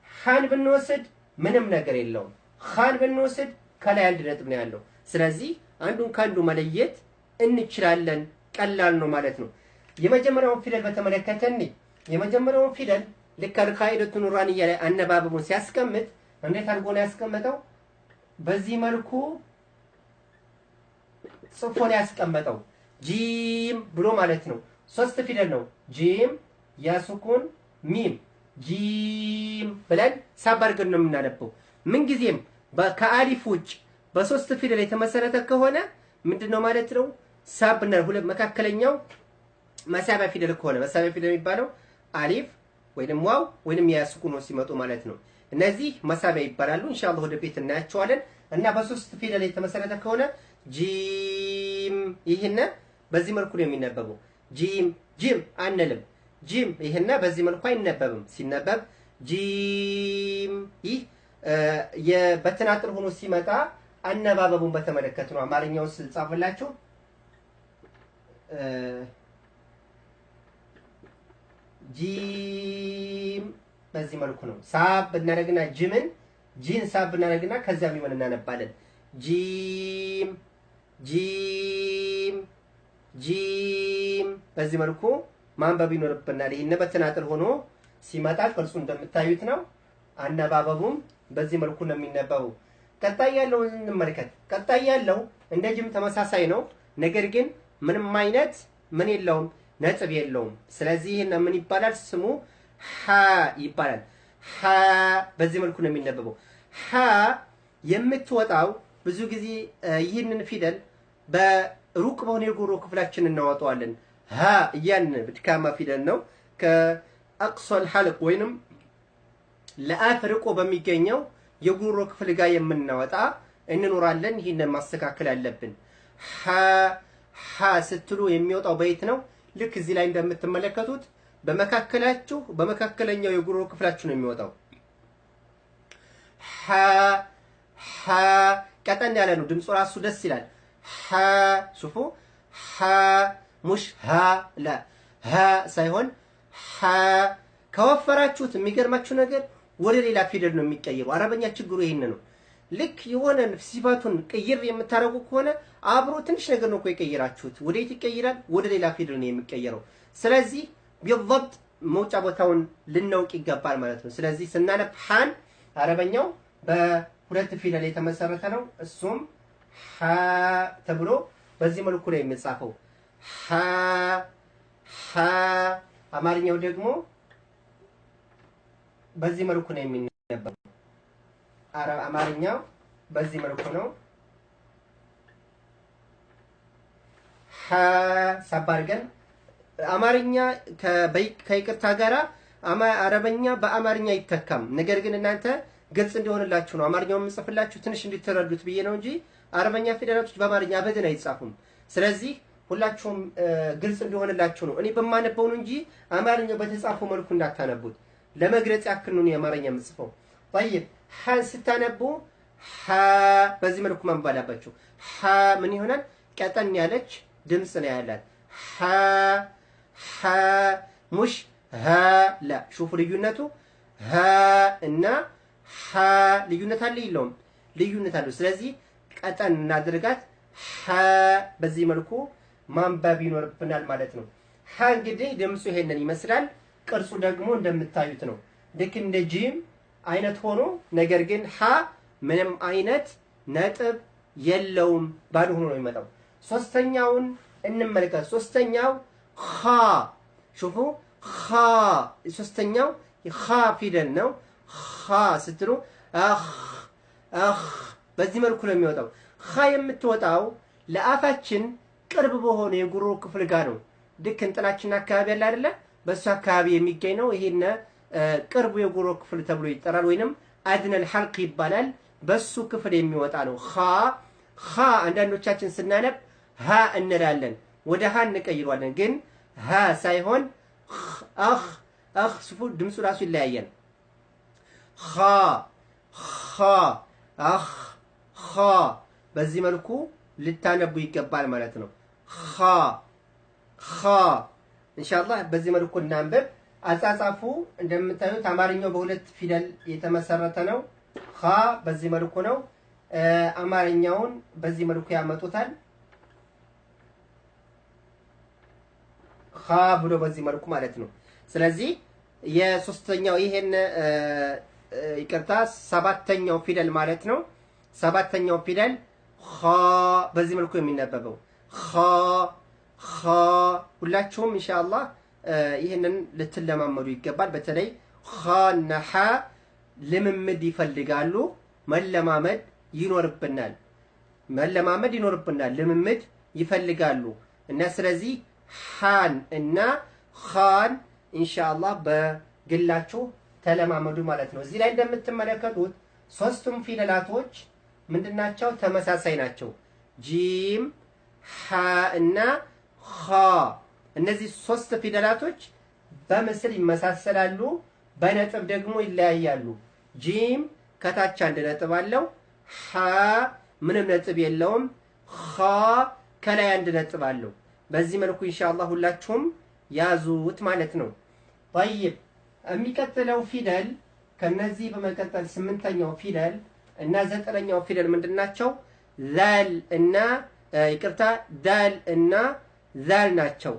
Speaker 1: ሐን ብንወስድ ምንም ነገር የለውም። ኻን ብንወስድ ከላይ አንድ ነጥብ ነው ያለው። ስለዚህ አንዱን ካንዱ መለየት እንችላለን። ቀላል ነው ማለት ነው። የመጀመሪያውን ፊደል በተመለከተ የመጀመሪያውን ፊደል ልክ አልቃኢደቱ ኑራንያ ላይ አነባበቡን ሲያስቀምጥ እንዴት አድርጎ ነው ያስቀመጠው? በዚህ መልኩ ጽፎ ነው ያስቀመጠው። ጂም ብሎ ማለት ነው። ሶስት ፊደል ነው። ጂም ያሱኩን ሚም ጂም ብለን ሳብ አድርገን ነው የምናነበው። ምንጊዜም ከአሊፍ ውጭ በሶስት ፊደል የተመሰረተ ከሆነ ምንድነው ማለት ነው? ሳብ እና ሁለት መካከለኛው መሳቢያ ፊደል ከሆነ መሳቢያ ፊደል የሚባለው አሊፍ ወይንም ዋው ወይንም ያሱኩን ሲመጡ ማለት ነው። እነዚህ መሳቢያ ይባላሉ። ኢንሻአላህ ወደ ቤት እናያቸዋለን። እና በሶስት ፊደል የተመሰረተ ከሆነ ጂም ይሄና በዚህ መልኩ ነው የሚነበበው። ጂም አንልም። ጂም ይሄና በዚህ መልኩ አይነበብም። ሲነበብ ጂም ይህ በተናጥል ሆኖ ሲመጣ አነባበቡን በተመለከተ ነው። አማርኛውን ስጻፍላችሁ ጂም በዚህ መልኩ ነው። ሳብ ብናደርግና ጂን ሳብ ብናደርግና ከዚያ ምን እናነባለን? ጂም በዚህ መልኩ ማንበብ ይኖርብናል። ይሄን በተናጥል ሆኖ ሲመጣ ቅርጹ እንደምታዩት ነው። አነባበቡም በዚህ መልኩ ነው የሚነበበው። ቀጣይ ያለው እንመልከት። ቀጣይ ያለው እንደ ጂም ተመሳሳይ ነው። ነገር ግን ምንም አይነት ምን የለውም፣ ነጥብ የለውም። ስለዚህ ይሄን ምን ይባላል? ስሙ ሐ ይባላል። ሐ በዚህ መልኩ ነው የሚነበበው። ሐ የምትወጣው ብዙ ጊዜ ይህንን ፊደል በሩቅ በሆነ የጉሮ ክፍላችን እናወጣዋለን። ሀ እያን ብድካማ ፊደል ነው። ከአቅሶል ሐልቅ ወይንም ለአፍ ርቆ በሚገኘው የጉሮ ክፍል ጋር የምናወጣ እንኖራለን። ይህንን ማስተካከል አለብን። ሐ ስትሉ የሚወጣው በየት ነው? ልክ እዚህ ላይ እንደምትመለከቱት በመካከለኛው የጉሮ ክፍላችሁ ነው የሚወጣው። ሐ ቀጠን ያለ ነው። ድምፁ ራሱ ደስ ይላል። ሐ ሹፉ ሐ ሙሽ ሐ ላ ሐ ሳይሆን ሐ። ከወፈራችሁት የሚገርማችሁ ነገር ወደ ሌላ ፊደል ነው የሚቀየሩ። አረበኛ ችግሩ ይሄን ነው። ልክ የሆነ ሲፋቱን ቅይር የምታረጉ ከሆነ አብሮ ትንሽ ነገር ነው እኮ የቀየራችሁት። ወዴት ይቀይራል? ወደ ሌላ ፊደል ነው የሚቀየረው። ስለዚህ بالضبط መውጫ ቦታውን ልናውቅ ይገባል ማለት ነው። ስለዚህ ስናነብ ሐን አረበኛው በሁለት ፊደል የተመሰረተ ነው። እሱም ሐ ተብሎ በዚህ መልኩ ነው የሚጻፈው። ሐ አማርኛው ደግሞ በዚህ መልኩ ነው የሚነበበው። አማርኛው በዚህ መልኩ ነው። ሐ ሳባርገን አማርኛ ከይቅርታ ጋራ አረበኛ በአማርኛ አይተካም። ነገር ግን እናንተ ግልጽ እንዲሆንላችሁ ነው አማርኛውን የምጽፍላችሁ ትንሽ እንድትረዱት ብዬ ነው እንጂ አረበኛ ፊደላቶች በአማርኛ አበደን አይጻፉም። ስለዚህ ሁላችሁም ግልጽ እንዲሆንላችሁ ነው እኔ በማነበው ነው እንጂ አማርኛው በተጻፈው መልኩ እንዳታነቡት ለመግለጽ ያክል ነው የአማርኛ የምጽፈው። طيب ሐ ስታነቡ ሐ በዚህ መልኩ ማንበብ አለባችሁ። ሐ ምን ይሆናል? ቀጠን ያለች ድምጽ ነው ያላት። ሐ ሙሽ ሀ ላ ሹፉ ልዩነቱ ሀ እና ሐ ልዩነት አለ የለውም? ልዩነት አለው። ስለዚህ ቀጠን እናድርጋት። ሐ በዚህ መልኩ ማንበብ ይኖርብናል ማለት ነው። ሐ እንግዲህ ድምፁ ይሄንን ይመስላል። ቅርጹ ደግሞ እንደምታዩት ነው። ልክ እንደ ጂም አይነት ሆኖ ነገር ግን ሀ ምንም አይነት ነጥብ የለውም፣ ባዶ ሆኖ ነው የሚመጣው። ሶስተኛውን እንመልከት። ሶስተኛው ኻ ሹፉ ኻ ሶስተኛው ኻ ፊደል ነው። ኻ ስትሉ አኽ በዚህ መልኩ ነው የሚወጣው። ኻ የምትወጣው ለአፋችን ቅርብ በሆነ የጉሮሮ ክፍል ጋር ነው። ልክ እንጥላችን አካባቢ ያለ አይደለ? በሱ አካባቢ የሚገኝ ነው። ይሄን ቅርቡ የጉሮሮ ክፍል ተብሎ ይጠራል፣ ወይንም አድነል ሐልቅ ይባላል። በሱ ክፍል የሚወጣ ነው። ኻ አንዳንዶቻችን ስናነብ ሀ እንላለን፣ ወደ ሀ እንቀይሯለን። ግን ሀ ሳይሆን አኽ ስፉ ድምፁ ራሱ ይለያያል። ኻ በዚህ መልኩ ልታነቡ ይገባል ማለት ነው። ኻ ኢንሻአላህ በዚህ መልኩ እናንብብ። አጻጻፉ እንደምታዩት አማርኛው በሁለት ፊደል የተመሰረተ ነው። ኻ በዚህ መልኩ ነው። አማርኛውን በዚህ መልኩ ያመጡታል። ኻ ብሎ በዚህ መልኩ ማለት ነው። ስለዚህ የሶስተኛው ይሄን ይቅርታ ሰባተኛው ፊደል ማለት ነው። ሰባተኛው ፊደል ኻ በዚህ መልኩ የሚነበበው ኻ ሁላችሁም ኢንሻአላህ ይሄንን ልትለማመዱ ይገባል። በተለይ ኻ እና ሐ ልምምድ ይፈልጋሉ። መለማመድ ይኖርብናል። ልምምድ ይፈልጋሉ እና ስለዚህ ሐን እና ኻን ኢንሻአላህ በግላችሁ ተለማመዱ ማለት ነው። እዚህ ላይ እንደምትመለከቱት ሶስቱም ፊደላቶች ምንድናቸው? ተመሳሳይ ናቸው። ጂም፣ ሐ እና ኻ። እነዚህ ሶስት ፊደላቶች በምስል ይመሳሰላሉ፣ በነጥብ ደግሞ ይለያያሉ። ጂም ከታች አንድ ነጥብ አለው፣ ሐ ምንም ነጥብ የለውም፣ ኻ ከላይ አንድ ነጥብ አለው። በዚህ መልኩ ኢንሻአላህ ሁላችሁም ያዙት ማለት ነው። طيب የሚቀጥለው ፊደል ከነዚህ በመቀጠል ስምንተኛው ፊደል እና ዘጠነኛው ፊደል ምንድናቸው? ዛል እና ይቅርታ ዳል እና ዛል ናቸው።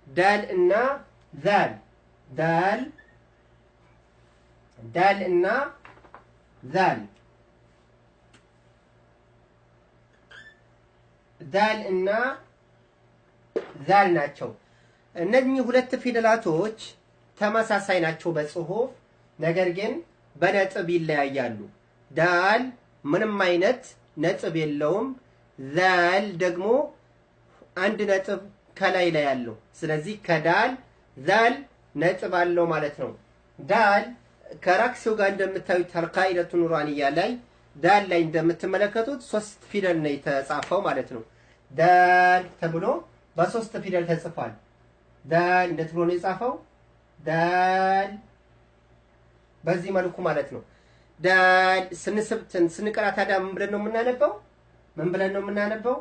Speaker 1: ዳል እና ዛል ዳል እና ዛል ዳል እና ዛል ናቸው። እነዚህ ሁለት ፊደላቶች ተመሳሳይ ናቸው በጽሁፍ፣ ነገር ግን በነጥብ ይለያያሉ። ዳል ምንም አይነት ነጥብ የለውም። ዛል ደግሞ አንድ ነጥብ ከላይ ላይ ያለው። ስለዚህ ከዳል ዛል ነጥብ አለው ማለት ነው። ዳል ከራክሲው ጋር እንደምታዩት አልቃኢደቱ ኑራንያ ላይ ዳል ላይ እንደምትመለከቱት ሶስት ፊደል ነው የተጻፈው ማለት ነው። ዳል ተብሎ በሶስት ፊደል ተጽፏል። ዳል እንዴት ብሎ ነው የጻፈው? ዳል በዚህ መልኩ ማለት ነው። ዳል ስንቀራ ታዲያ ምን ብለን ነው የምናነበው?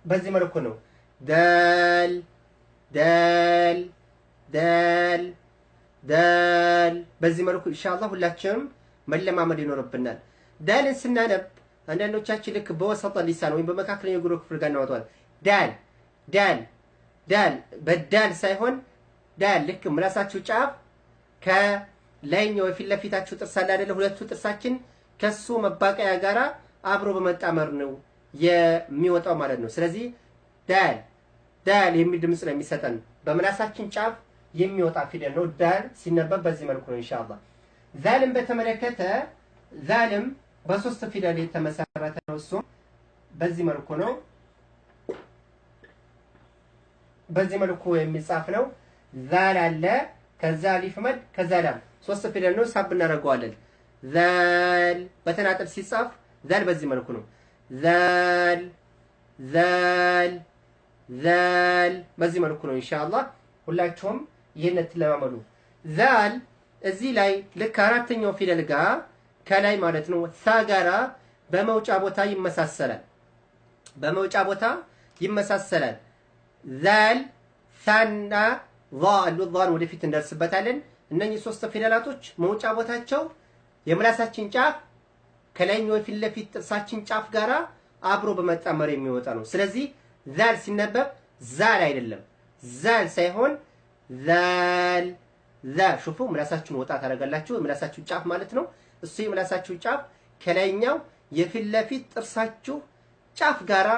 Speaker 1: በዚህ መልኩ ነው። ዳል ዳል ዳል ዳል በዚህ መልኩ ኢንሻአላህ ሁላችንም መለማመድ ይኖርብናል። ዳልን ስናነብ አንዳንዶቻችን ልክ በወሰጠ ሊሳን ወይም በመካከለኛው የጉሮሮ ክፍል ጋር እናወጣዋለን። ዳል ዳል ዳል በዳል ሳይሆን ዳል ልክ ምላሳችሁ ጫፍ ከላይኛው የፊት ለፊታችሁ ጥርስ አለ አይደለ? ሁለቱ ጥርሳችን ከሱ መባቀያ ጋራ አብሮ በመጣመር ነው የሚወጣው ማለት ነው። ስለዚህ ዳል ዳል የሚል ድምጽ ነው የሚሰጠን። በምላሳችን ጫፍ የሚወጣ ፊደል ነው። ዳል ሲነበብ በዚህ መልኩ ነው ኢንሻአላህ። ዛልም በተመለከተ ዛልም በሶስት ፊደል የተመሰረተ ነው። እሱም በዚህ መልኩ ነው። በዚህ መልኩ የሚጻፍ ነው። ዛል አለ፣ ከዛ አሊፍ መድ፣ ከዛ ላም ሶስት ፊደል ነው። ሳብ እናደርገዋለን። ዛል በተናጠል ሲጻፍ ዛል በዚህ መልኩ ነው። ዛል ዛል ዛል በዚህ መልኩ ነው ኢንሻአላህ። ሁላችሁም ይሄን ተለማመዱ። ዛል እዚህ ላይ ልክ አራተኛው ፊደል ጋር ከላይ ማለት ነው ሳ ጋራ በመውጫ ቦታ ይመሳሰላል። ዛል ሳና ዛ አሉ። ዛን ወደፊት እንደርስበታለን። እነኚህ ሶስት ፊደላቶች መውጫ ቦታቸው የምላሳችን ጫፍ ከላይኛው የፊት ለፊት ጥርሳችን ጫፍ ጋራ አብሮ በመጣመር የሚወጣ ነው። ስለዚህ ዛል ሲነበብ ዛል አይደለም፣ ዛል ሳይሆን ዛል ዛ ሹፉ ምላሳችሁን ወጣ ታደርጋላችሁ። ምላሳችሁ ጫፍ ማለት ነው። እሱ የምላሳችሁ ጫፍ ከላይኛው የፊት ለፊት ጥርሳችሁ ጫፍ ጋራ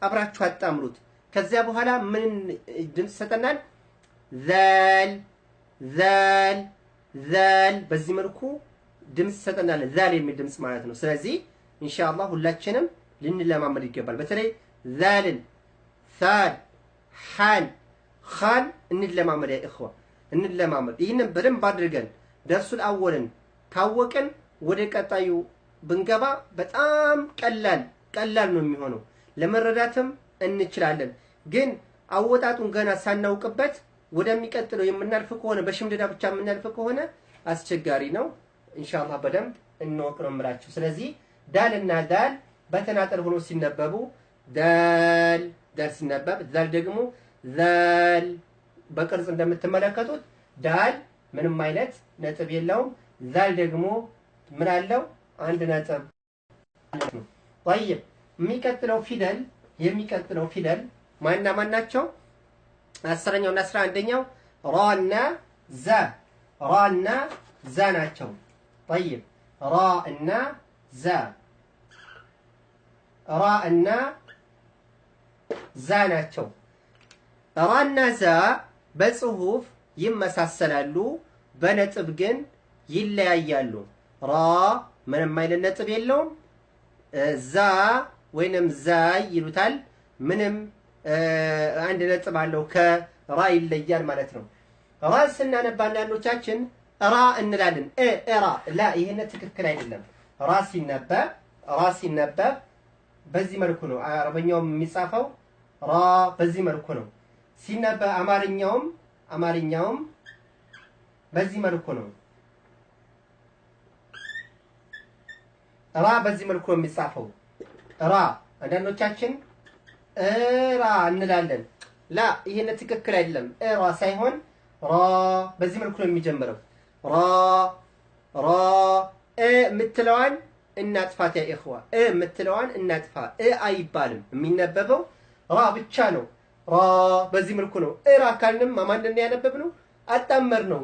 Speaker 1: አብራችሁ አጣምሩት። ከዚያ በኋላ ምን ድምፅ ሰጠናል? ዛል ዛል ዛል በዚህ መልኩ ድምፅ ሰጠናል። ዛል የሚል ድምፅ ማለት ነው። ስለዚህ ኢንሻአላህ ሁላችንም ልንለማመድ ይገባል። በተለይ ዛልን፣ ሳል፣ ሓን፣ ኻን እንለማመድ ያ ኢኽዋ እንለማመድ። ይህንን በደንብ አድርገን ደርሱል አወልን ካወቅን ወደ ቀጣዩ ብንገባ በጣም ቀላል ነው የሚሆነው። ለመረዳትም እንችላለን። ግን አወጣጡን ገና ሳናውቅበት ወደሚቀጥለው የምናልፍ ከሆነ በሽምደዳ ብቻ የምናልፍ ከሆነ አስቸጋሪ ነው። ኢንሻአላህ በደንብ እንወቅ ነው የምላችሁ። ስለዚህ ዳልና ዳል በተናጠል ሆኖ ሲነበቡ ዳል ዳል ሲነበብ ዛል ደግሞ ዛል በቅርጽ እንደምትመለከቱት ዳል ምንም አይነት ነጥብ የለውም። ዛል ደግሞ ምን አለው? አንድ ነጥብ ነው። طيب የሚቀጥለው ፊደል ማንና ማን ናቸው? 10ኛው እና 11ኛው ራና ዛ ናቸው። طيب ራና ዛ ናቸው። ራና ዛ በጽሁፍ ይመሳሰላሉ፣ በነጥብ ግን ይለያያሉ። ራ ምንም አይነት ነጥብ የለውም። ዛ ወይንም ዛይ ይሉታል። ምንም አንድ ነጥብ አለው፣ ከራ ይለያል ማለት ነው። ራ ስናነባ አንዳንዶቻችን ራ እንላለን። ራ ላ ይሄን ትክክል አይደለም። ራ ሲነበብ በዚህ መልኩ ነው። አረበኛውም የሚጻፈው ራ በዚህ መልኩ ነው ሲነበብ። አማርኛውም በዚህ መልኩ ነው። ራ በዚህ መልኩ ነው የሚጻፈው። ራ አንዳንዶቻችን ራ እንላለን። ላ ይሄን ትክክል አይደለም። ራ ሳይሆን ራ በዚህ መልኩ ነው የሚጀምረው። ራ የምትለዋን እናጥፋት ያ ኢኽዋ። የምትለዋን እናጥፋ። አይባልም። የሚነበበው ራ ብቻ ነው። ራ በዚህ መልኩ ነው። ራ ካልንም ማንንም ያነበብነው አጣመር ነው።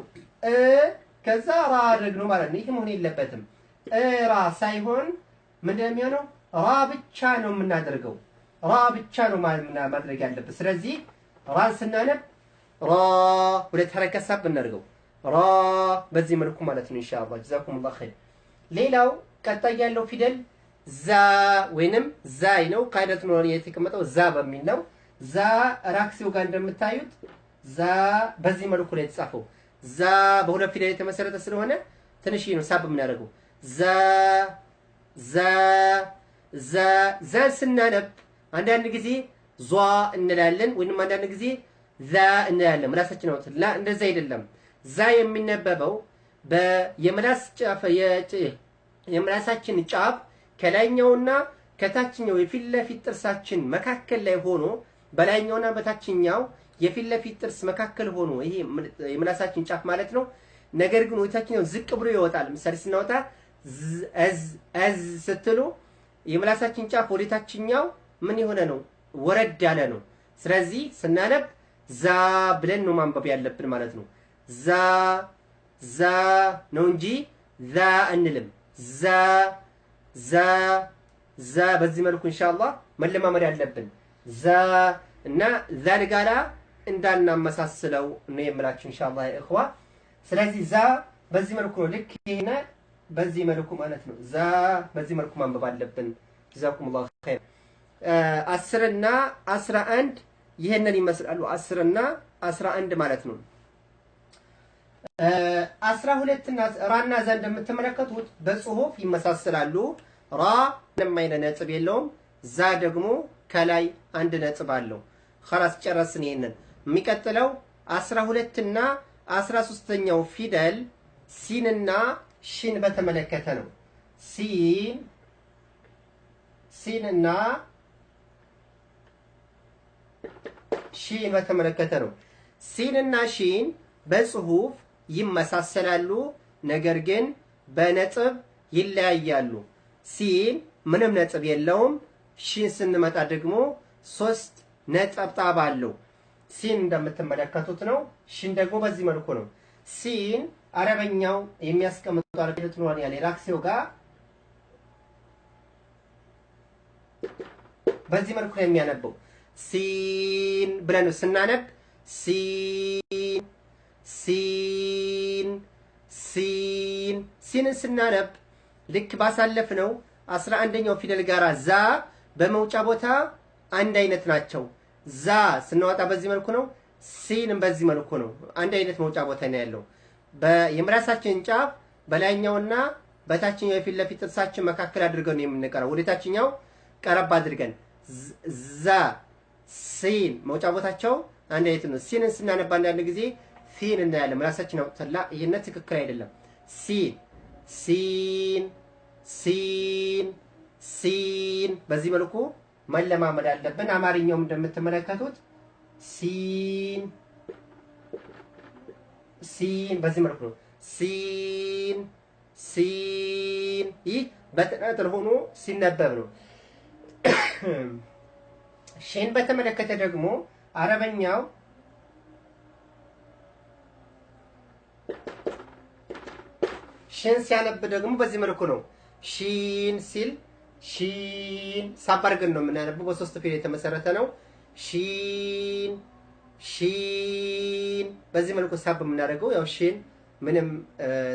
Speaker 1: ከዛ ራ አድርገው ማለት ነው። ይሄ መሆን የለበትም። ራ ሳይሆን ምንድነው የሚሆነው? ራ ብቻ ነው የምናደርገው። ራ ብቻ ነው ማድረግ ያለበት። ስለዚህ ራን ስናነብ ራ ሁለት ሐረከት ሳብ እናድርገው። ራ በዚህ መልኩ ማለት ነው። ኢንሻአላህ ጀዛኩሙላህ ኸይር። ሌላው ቀጣይ ያለው ፊደል ዛ ወይንም ዛይ ነው። ካይደት ነው የተቀመጠው ዛ በሚል ነው። ዛ ራክሲው ጋር እንደምታዩት ዛ በዚህ መልኩ ላይ የተጻፈው። ዛ በሁለት ፊደል የተመሰረተ ስለሆነ ትንሽ ነው ሳብ የምናደርገው። ዛ ስናነብ አንዳንድ ጊዜ ዟ እንላለን ወይንም አንዳንድ ጊዜ ዛ እንላለን። ምላሳችን ነው። ላ እንደዛ አይደለም። ዛ የሚነበበው የምላሳችን ጫፍ ከላይኛውና ከታችኛው የፊት ለፊት ጥርሳችን መካከል ላይ ሆኖ በላይኛውና በታችኛው የፊት ለፊት ጥርስ መካከል ሆኖ ይሄ የምላሳችን ጫፍ ማለት ነው። ነገር ግን ወታችኛው ዝቅ ብሎ ይወጣል። ምሳሌ ስናወጣ አዝ ስትሉ የምላሳችን ጫፍ ወደታችኛው ምን የሆነ ነው? ወረድ ያለ ነው። ስለዚህ ስናነብ ዛ ብለን ነው ማንበብ ያለብን ማለት ነው። ዛ ነው እንጂ ዛ እንልም። ዛ በዚህ መልኩ ኢንሻአላህ መለማመድ ያለብን። ዛ እና ዛል ጋራ እንዳናመሳስለው ነው የምላችሁ ኢንሻአላህ ኢኽዋ። ስለዚህ ዛ በዚህ መልኩ ነው። ልክ ይሄና በዚህ መልኩ ማለት ነው። ዛ በዚህ መልኩ ማንበብ አለብን። ጀዛኩሙላህ ኸይር። 10 እና 11 ይሄንን ይመስላሉ። 10 እና 11 ማለት ነው። 12 እና ራና ዛ እንደምትመለከቱት በጽሁፍ ይመሳሰላሉ። ራ ምንም አይነት ነጥብ የለውም። ዛ ደግሞ ከላይ አንድ ነጥብ አለው። خلاص ጨረስን። ይሄንን የሚቀጥለው 12 እና 13ኛው ፊደል ሲን እና ሺን በተመለከተ ነው። ሲን እና ሺን በተመለከተ ነው። ሲን እና ሺን በጽሁፍ ይመሳሰላሉ፣ ነገር ግን በነጥብ ይለያያሉ። ሲን ምንም ነጥብ የለውም። ሺን ስንመጣ ደግሞ 3 ነጠብጣብ አለው። ሲን እንደምትመለከቱት ነው። ሽን ደግሞ በዚህ መልኩ ነው። ሲን አረበኛው የሚያስቀምጠው አረበኛው ነው ያለ ራክሲዮ ጋር በዚህ መልኩ ነው የሚያነበው። ሲን ብለን ስናነብ ሲን ሲን ሲን ሲንን ስናነብ ልክ ባሳለፍነው 11ኛው ፊደል ጋር ዛ በመውጫ ቦታ አንድ አይነት ናቸው። ዛ ስናወጣ በዚህ መልኩ ነው። ሲንም በዚህ መልኩ ነው። አንድ አይነት መውጫ ቦታ ነው ያለው። የምላሳችን ጫፍ በላይኛውና በታችኛው የፊት ለፊት ጥርሳችን መካከል አድርገን ነው የምንቀረው። ወደ ታችኛው ቀረብ አድርገን ዛ ሲን መውጫ ቦታቸው አንድ አይነት ነው። ሲንን ስናነባ አንዳንድ ጊዜ ሲን እናያለን። ምላሳችን አውጥተላ ይሄን ትክክል አይደለም። ሲን ሲን ሲን ሲን በዚህ መልኩ መለማመድ አለብን። አማርኛውም እንደምትመለከቱት ሲን ሲን በዚህ መልኩ ነው። ሲን ሲን ይህ በተናጠል ሆኖ ሲነበብ ነው። ሽን በተመለከተ ደግሞ አረበኛው ሽን ሲያነብ ደግሞ በዚህ መልኩ ነው። ሺን ሲል ሺን ሳብ አድርገን ነው የምናነበው። በሶስት ፊደል የተመሰረተ ነው። ሺን ሺን በዚህ መልኩ ሳብ የምናደርገው ያው ሺን ምንም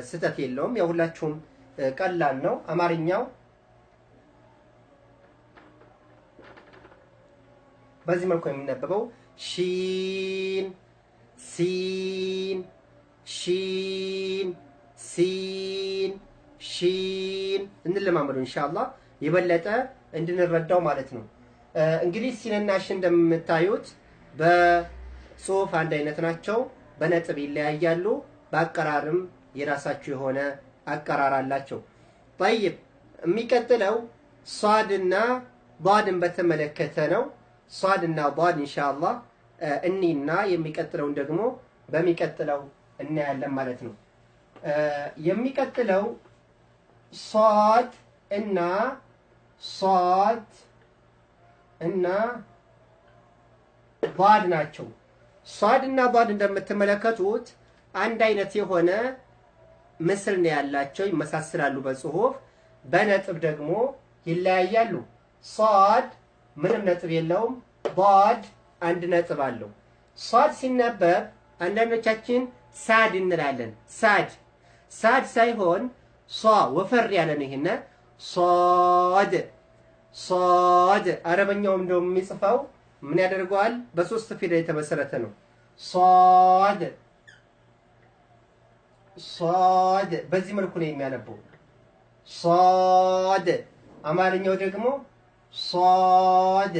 Speaker 1: ስህተት የለውም። ያው ሁላችሁም ቀላል ነው። አማርኛው በዚህ መልኩ የሚነበበው ሺን ሲን ሺን ሲን ሺን እንለማመዱ ኢንሻአላህ የበለጠ እንድንረዳው ማለት ነው። እንግዲህ ሲንና ሺን እንደምታዩት በጽሁፍ አንድ አይነት ናቸው፣ በነጥብ ይለያያሉ። በአቀራርም የራሳቸው የሆነ አቀራር አላቸው። طيب የሚቀጥለው ሷድና ዷድን በተመለከተ ነው። ሷድና ዷድ ኢንሻአላህ እኒና የሚቀጥለውን ደግሞ በሚቀጥለው እናያለን ማለት ነው። የሚቀጥለው ሷድ እና ዷድ ናቸው። ሷድ እና ዷድ እንደምትመለከቱት አንድ አይነት የሆነ ምስል ነው ያላቸው፣ ይመሳሰላሉ በጽሁፍ፣ በነጥብ ደግሞ ይለያያሉ። ሷድ ምንም ነጥብ የለውም። ዷድ አንድ ነጥብ አለው። ሷድ ሲነበብ አንዳንዶቻችን ሳድ እንላለን። ሳድ ሳይሆን ሷ ወፈር ያለ ነው። ይሄን ሷድ አረበኛውም እንደው የሚጽፈው ምን ያደርገዋል? በሶስት ፊደል የተመሰረተ ነው። ሷድ በዚህ መልኩ ነው የሚያነበው። ሷድ አማርኛው ደግሞ ሷድ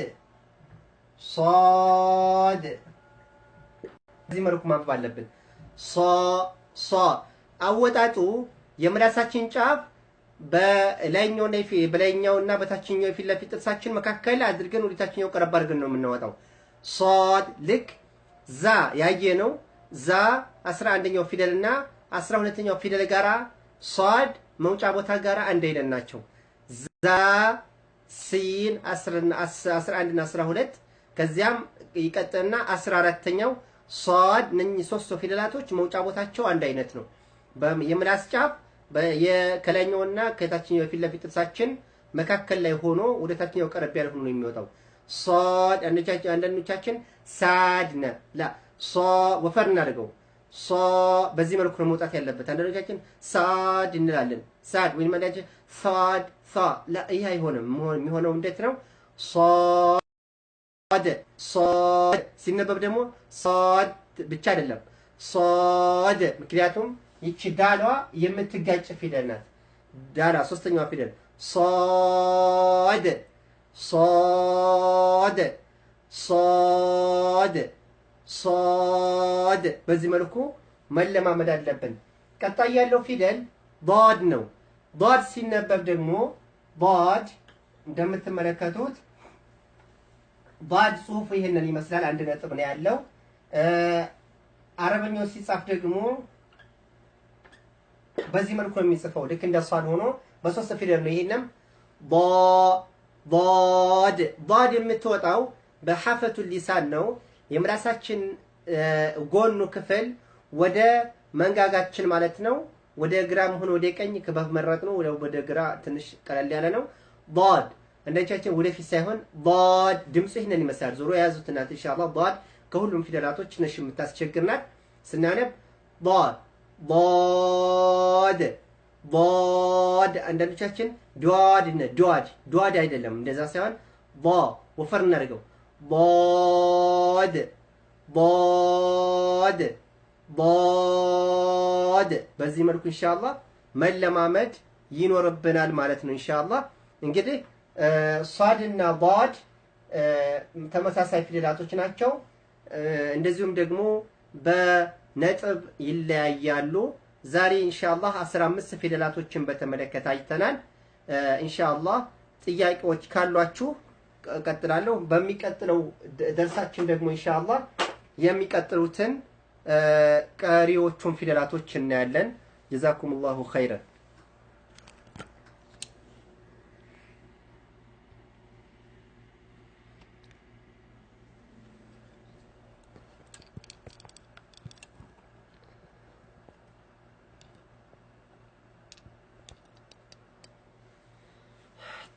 Speaker 1: በዚህ መልኩ ማንበብ አለብን። አወጣጡ የምላሳችን ጫፍ በላይኛውና በታችኛው የፊት ለፊት ጥርሳችን መካከል አድርገን ወደ ታችኛው ቀረብ አድርገን ነው የምናወጣው። ሷድ ልክ ዛ ያየነው ዛ 11ኛው ፊደልና 12ኛው ፊደል ጋራ ሷድ መውጫ ቦታ ጋራ አንድ አይነት ናቸው። ዛ ሲን 11 እና 12 ከዚያም ይቀጥልና 14ኛው ሷድ እነኚህ ሶስት ፊደላቶች መውጫ ቦታቸው አንድ አይነት ነው። የምላስ ጫፍ ከላይኛውና ከታችኛው የፊት ለፊት ጥርሳችን መካከል ላይ ሆኖ ወደ ታችኛው ቀረብ ያለ ሆኖ ነው የሚወጣው። ሷድ አንዳንዶቻችን ሳድነ ላ ሷ ወፈር እናድርገው። ሷ በዚህ መልኩ ነው መውጣት ያለበት። አንዳንዶቻችን ሳድ እንላለን። ሳድ ወይም አንዳንዶቻችን ሳድ ሳ ላ ይሄ አይሆንም። የሚሆነው እንዴት ነው? ሷድ ሲነበብ ደግሞ ሷድ ብቻ አይደለም ሷድ፣ ምክንያቱም ይቺ ዳሏ የምትጋጭ ፊደል ናት። ዳሏ ሶስተኛዋ ፊደል ሷድ በዚህ መልኩ መለማመድ አለብን። ቀጣይ ያለው ፊደል ዷድ ነው። ዷድ ሲነበብ ደግሞ ዷድ እንደምትመለከቱት ዷድ ጽሁፉ ይሄንን ይመስላል። አንድ ነጥብ ነው ያለው። አረበኛው ሲጻፍ ደግሞ በዚህ መልኩ ነው የሚጽፈው። ልክ እንደ ሷድ ሆኖ በሶስት ፊደል ነው። ይሄንም ዷድ የምትወጣው በሐፈቱ ሊሳን ነው። የምላሳችን ጎኑ ክፍል ወደ መንጋጋችን ማለት ነው ወደ ግራም ሆነ ወደ ቀኝ ከመረጥ ነው ወደ ግራ ትንሽ ቀለል ያለ ነው ضاد እንደቻችን ወደፊት ሳይሆን ضاد ድምጽ ይሄንን ይመስላል ዞሮ ያዙትና ኢንሻአላህ ضاد ከሁሉም ፊደላቶች ነሽ የምታስቸግርናት ስናነብ ضاد ضاد ضاد አንዳንዶቻችን ዷድ አይደለም እንደዛ ሳይሆን ض ወፈር እናድርገው ضاد ضاد ضاد በዚህ መልኩ ኢንሻአላህ መለማመድ ይኖርብናል ማለት ነው ኢንሻአላህ እንግዲህ ሷድና ضاد ተመሳሳይ ፊደላቶች ናቸው እንደዚሁም ደግሞ በነጥብ ይለያያሉ ዛሬ ኢንሻአላህ 15 ፊደላቶችን በተመለከተ አይተናል ኢንሻአላህ ጥያቄዎች ካሏችሁ ቀጥላለሁ በሚቀጥለው ደርሳችን ደግሞ ኢንሻአላህ የሚቀጥሉትን ቀሪዎቹን ፊደላቶች እናያለን ጀዛኩሙላሁ ኸይረን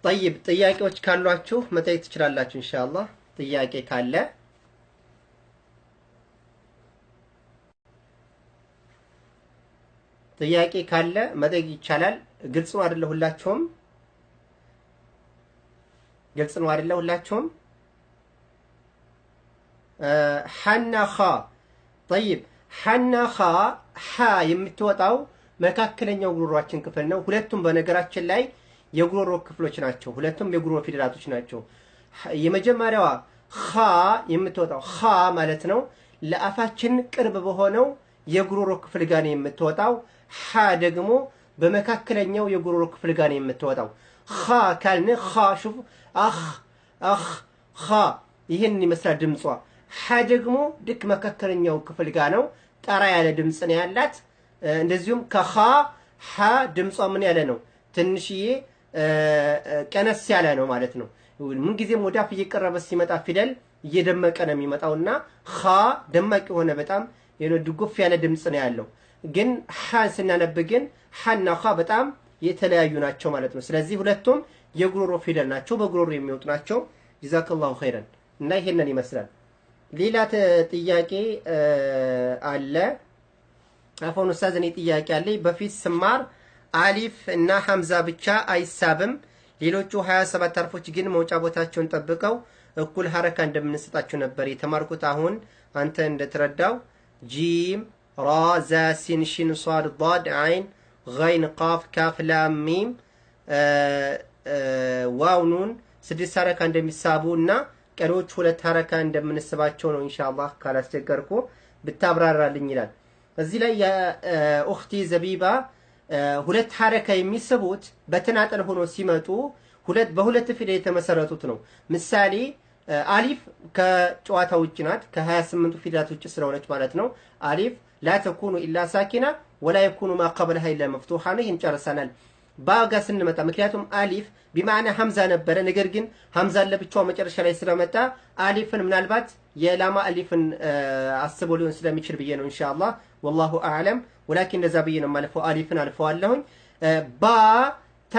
Speaker 1: طيب ጥያቄዎች ካሏችሁ መጠየቅ ትችላላችሁ ኢንሻአላህ ጥያቄ ካለ መጠየቅ ይቻላል ግልጽ ነው አይደል ሁላችሁም ሐናኻ طيب ሐናኻ ሐ የምትወጣው መካከለኛው ጉሮሮአችን ክፍል ነው ሁለቱም በነገራችን ላይ የጉሮሮ ክፍሎች ናቸው ሁለቱም የጉሮሮ ፊደላቶች ናቸው የመጀመሪያዋ ኻ የምትወጣው ኻ ማለት ነው ለአፋችን ቅርብ በሆነው የጉሮሮ ክፍል ጋር ነው የምትወጣው ሐ ደግሞ በመካከለኛው የጉሮሮ ክፍል ጋር ነው የምትወጣው ኻ ካልን ኻ ሹፍ አኽ ኻ ይሄን ይመስላል ድምጿ ሐ ደግሞ ድክ መካከለኛው ክፍል ጋር ነው ጠራ ያለ ድምጽ ነው ያላት እንደዚሁም ከኻ ሐ ድምጿ ምን ያለ ነው ትንሽዬ ቀነስ ያለ ነው ማለት ነው ምን ጊዜም ወዳፍ እየቀረበ ሲመጣ ፊደል እየደመቀ ነው የሚመጣውና ኻ ደማቅ የሆነ በጣም ድጉፍ ያለ ድምጽ ነው ያለው ግን ሐ ስናነብ ግን ሐና ኻ በጣም የተለያዩ ናቸው ማለት ነው ስለዚህ ሁለቱም የጉሮሮ ፊደል ናቸው በጉሮሮ የሚወጡ ናቸው ጀዛከላሁ ኸይረን እና ይሄንን ይመስላል ሌላ ጥያቄ አለ አፎን ኡስታዝ እኔ ጥያቄ አለኝ በፊት ስማር አሊፍ እና ሐምዛ ብቻ አይሳብም ሌሎቹ 27 አርፎች ግን መውጫ ቦታቸውን ጠብቀው እኩል ሐረካ እንደምንሰጣቸው ነበር የተማርኩት አሁን አንተ እንደተረዳው ጂም ራ ዛ ሲን ሺን ሷድ ضاد عين غين قاف كاف لام ميم ዋው ኑን 6 ሐረካ እንደሚሳቡና ቀሪዎች 2 ሐረካ እንደምንስባቸው ነው ኢንሻአላህ ካላስቸገርኩ ብታብራራልኝ ይላል እዚህ ላይ የኡኽቲ ዘቢባ ሁለት ሐረካ የሚስቡት በተናጠል ሆኖ ሲመጡ በሁለት ፊደል የተመሰረቱት ነው ምሳሌ አሊፍ ከጨዋታ ውጭ ናት ከ28 ፊደላት ውጭ ስለሆነች ማለት ነው አሊፍ لا تكون الا ساكنه ولا يكون ما قبلها الا مفتوحه ነው እንጨርሰናል ባጋ ስንመጣ ምክንያቱም አሊፍ بمعنى ሐምዛ ነበረ ነገር ግን ሐምዛ ለብቻው መጨረሻ ላይ ስለመጣ አሊፍን ምናልባት የላማ አሊፍን አስቦ ሊሆን ስለሚችል ብዬ ነው ኢንሻአላህ والله اعلم ولكن እንደዛ ብዬ ነው ማለፈው አሊፍን አልፈዋለሁኝ ባ ታ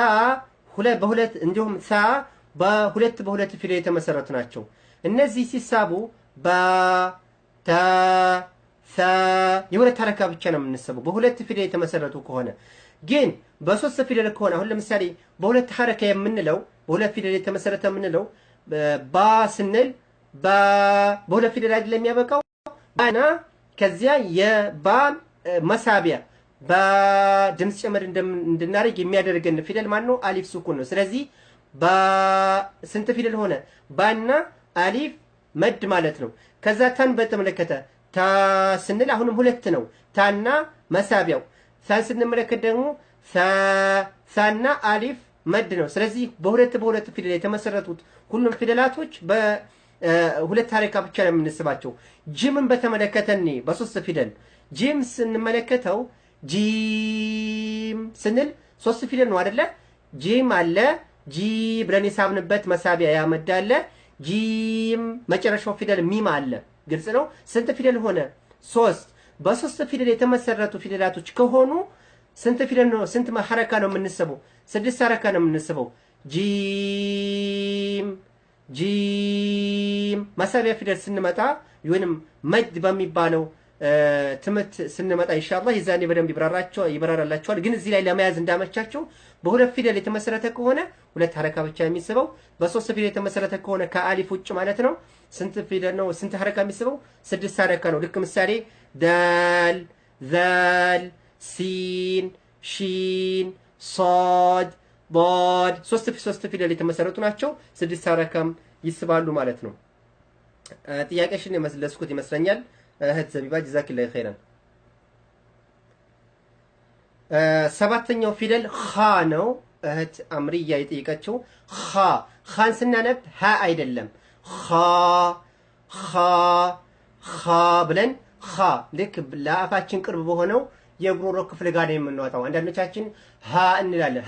Speaker 1: በሁለት እንዲሁም ሳ በሁለት ፊደል የተመሰረቱ ናቸው እነዚህ ሲሳቡ ባ ታ ሳ የሁለት ሐረካ ብቻ ነው የምንሰበው በሁለት ፊደል የተመሰረቱ ከሆነ ግን በሶስት ፊደል ከሆነ አሁን ለምሳሌ በሁለት ሐረካ የምንለው በሁለት ፊደል የተመሰረተ የምንለው ባ ስንል በሁለት ፊደል አይደለም የሚያበቃው ባና ከዚያ የባ መሳቢያ በድምጽ ጨምር እንድናደርግ የሚያደርገን ፊደል ማን ነው አሊፍ ሱኩን ነው ስለዚህ ስንት ፊደል ሆነ ባና አሊፍ መድ ማለት ነው ከዛ ታን በተመለከተ ታ ስንል አሁንም ሁለት ነው ታና መሳቢያው ሳን ስንመለከት ደግሞ ሳና አሊፍ መድ ነው ስለዚህ በሁለት ፊደል የተመሰረቱት ሁሉም ፊደላቶች በሁለት ሐረካ ብቻ ነው የምንስባቸው ጂምን በተመለከተኒ በሶስት ፊደል ጂም ስንመለከተው ጂም ስንል ሶስት ፊደል ነው አይደለ ጂም አለ ጂ ብለን የሳብንበት መሳቢያ ያመዳለ ጂም መጨረሻው ፊደል ሚም አለ ግልጽ ነው። ስንት ፊደል ሆነ? 3 በ3 ፊደል የተመሰረቱ ፊደላቶች ከሆኑ ስንት ፊደል ነው? ስንት ሐረካ ነው የምንስበው? 6 ሐረካ ነው የምንስበው። ጂም ጂም መሳቢያ ፊደል ስንመጣ ወይንም መድ በሚባለው ትምህርት ስንመጣ ኢንሻአላህ የዛኔ በደንብ ይብራራላችኋል። ግን እዚህ ላይ ለመያዝ እንዳመቻቸው በሁለት ፊደል የተመሰረተ ከሆነ 2 ሐረካ ብቻ የሚስበው፣ በ3 ፊደል የተመሰረተ ከሆነ ከአሊፍ ውጭ ማለት ነው ስንት ፊደል ነው? ስንት ሐረካ የሚስበው? 6 ሐረካ ነው። ልክ ምሳሌ ዳል፣ ዛል፣ ሲን፣ ሺን፣ ሷድ፣ ዷድ 3 ፊደል የተመሰረቱ ናቸው። 6 ሐረካም ይስባሉ ማለት ነው። ጥያቄሽን የመለስኩት ይመስለኛል እህት ዘቢባ ጀዛኪላህ ኸይራን። ሰባተኛው ፊደል ኻ ነው። እህት አምሪያ የጠየቀችው ኻን ስናነብ ሀ አይደለም ኻ ብለን ልክ ለአፋችን ቅርብ በሆነው የጉሮሮ ክፍል ጋር ነው የምንወጣው። አንዳንዶቻችን ሀ እንላለን።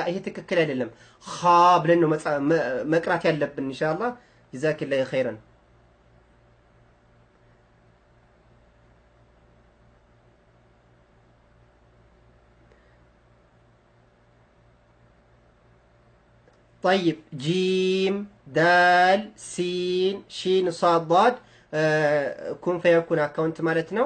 Speaker 1: ይሄ ትክክል አይደለም። ኻ ብለን ነው መቅራት ያለብን ኢንሻአላህ። ጀዛኪላህ ኸይራን። طيب جيم دال سين شين صاد ضاد ኩን ፈየኩን አካውንት ማለት ነው።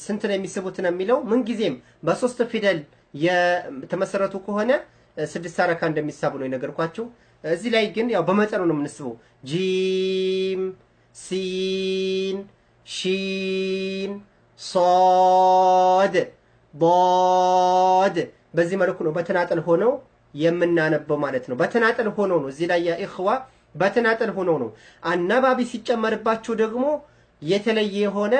Speaker 1: ስንት ነው የሚስቡት ነው የሚለው ምን ጊዜም በ3 ፊደል የተመሰረቱ ከሆነ 6 ሐረካ እንደሚሳቡ ነው የነገርኳችሁ። እዚህ ላይ ግን ያው በመጠኑ ነው የምንስበው። ጂም ሲን ሺን ሷድ ضاد በዚህ መልኩ ነው በተናጠል ሆነው የምናነበው ማለት ነው። በተናጠል ሆነው ነው እዚህ ላይ ያ ኢኽዋ በተናጠል ሆነው ነው። አነባቢ ሲጨመርባቸው ደግሞ የተለየ የሆነ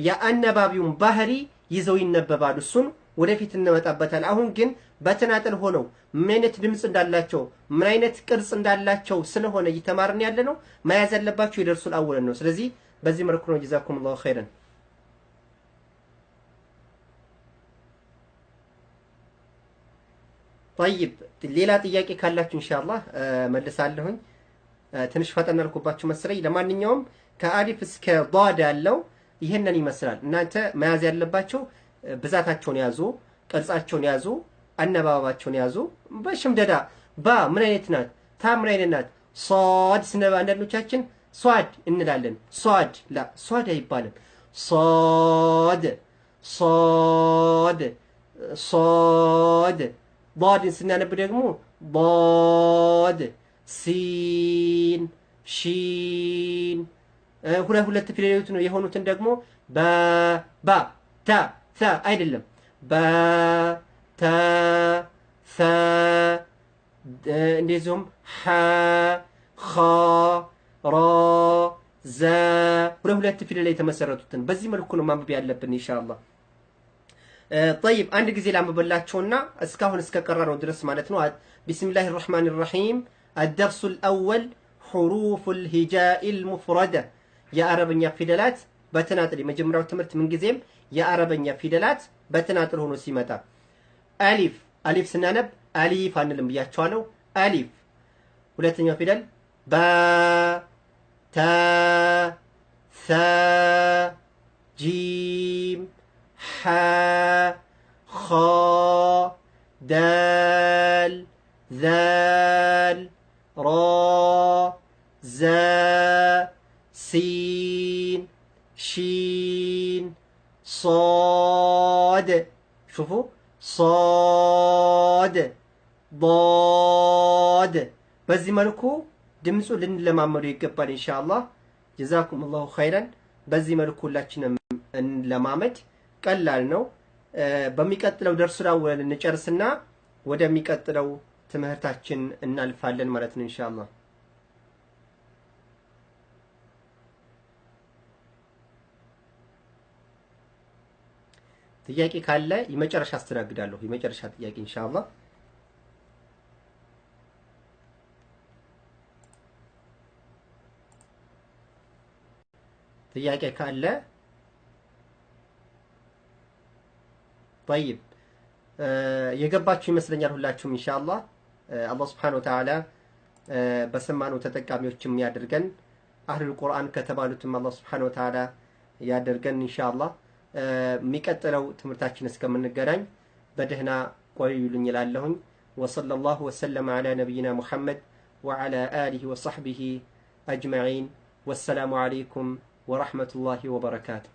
Speaker 1: የአነባቢውን ባህሪ ይዘው ይነበባሉ። እሱን ወደፊት እንመጣበታል። አሁን ግን በተናጠል ሆነው ምን አይነት ድምጽ እንዳላቸው ምን አይነት ቅርጽ እንዳላቸው ስለሆነ እየተማርን ያለ ነው። መያዝ ያለባችሁ የደርሱል አወል ነው። ስለዚህ በዚህ መልኩ ነው። ጀዛኩሙላሁ ኸይረን። طيب ሌላ ጥያቄ ካላችሁ ኢንሻአላህ መልሳለሁኝ። ትንሽ ፈጠን አልኩባችሁ መሰለኝ። ለማንኛውም ከአሊፍ እስከ ዷድ ያለው ይሄንን ይመስላል። እናንተ መያዝ ያለባቸው ብዛታቸውን ያዙ፣ ቅርጻቸውን ያዙ፣ አነባባቸውን ያዙ። በሽምደዳ ባ ምን አይነት ናት? ታ ምን አይነት ናት? ሷድ ስነባ አንዳንዶቻችን ሷድ እንላለን። ሷድ ላ ሷድ አይባልም። ሷድ ሷድ ሷድ ضادን ስናነብ ደግሞ ضاد ሲን ሺን ሁለት ፊደሎች ነው የሆኑትን ደግሞ ባ ታ ታ አይደለም ባ ታ ሳ እንደዚሁም ሐ ኻ ራ ዛ ሁለት ፊደል ላይ የተመሰረቱትን በዚህ መልኩ ነው ማንበብ ያለብን ኢንሻአላህ። طيب አንድ ጊዜ ላንብብላችሁና እስካሁን እስከቀራነው ድረስ ማለት ነው። ቢስሚላሂር ረህማኒር ረሂም الدرس الأول حروف الهجاء المفردة يا عربية فيدلات بتناطل مجموعة تمرت من جزيم يا عربية فيدلات بتناطل هنا سيمتا ألف ألف سنانب ألف عن الانبياء شوالو ألف ولا تنيا فيدل با تا ثا جيم حا خا دال ذال را زا سين شين صاد شوفوا صاد ضاد በዚህ መልኩ ድምጹ ልንለማመዱ ይገባል ኢንሻአላህ። ጀዛኩም الله خيرا። በዚህ መልኩ ሁላችንም እንለማመድ። ቀላል ነው። በሚቀጥለው ደርሱ ዳወል እንጨርስና ወደሚቀጥለው ትምህርታችን እናልፋለን ማለት ነው ኢንሻአላህ። ጥያቄ ካለ የመጨረሻ አስተናግዳለሁ። የመጨረሻ ጥያቄ ኢንሻአላህ። ጥያቄ ካለ طيب የገባችሁ ይመስለኛል ሁላችሁም ኢንሻአላህ። አላህ Subhanahu Wa Ta'ala በሰማነው ተጠቃሚዎችም ያድርገን። አህሉል ቁርአን ከተባሉትም አላህ Subhanahu Wa Ta'ala ያደርገን ኢንሻአላህ። የሚቀጥለው ትምህርታችን እስከምንገናኝ በደህና ቆዩልኝ እላለሁኝ። ወሰለላሁ ወሰለም ዐላ ነቢይና ሙሐመድ ወዐላ አሊሂ ወሰሕቢሂ አጅመዒን። ወሰላሙ ዐለይኩም ወረሕመቱላሂ ወበረካቱሁ።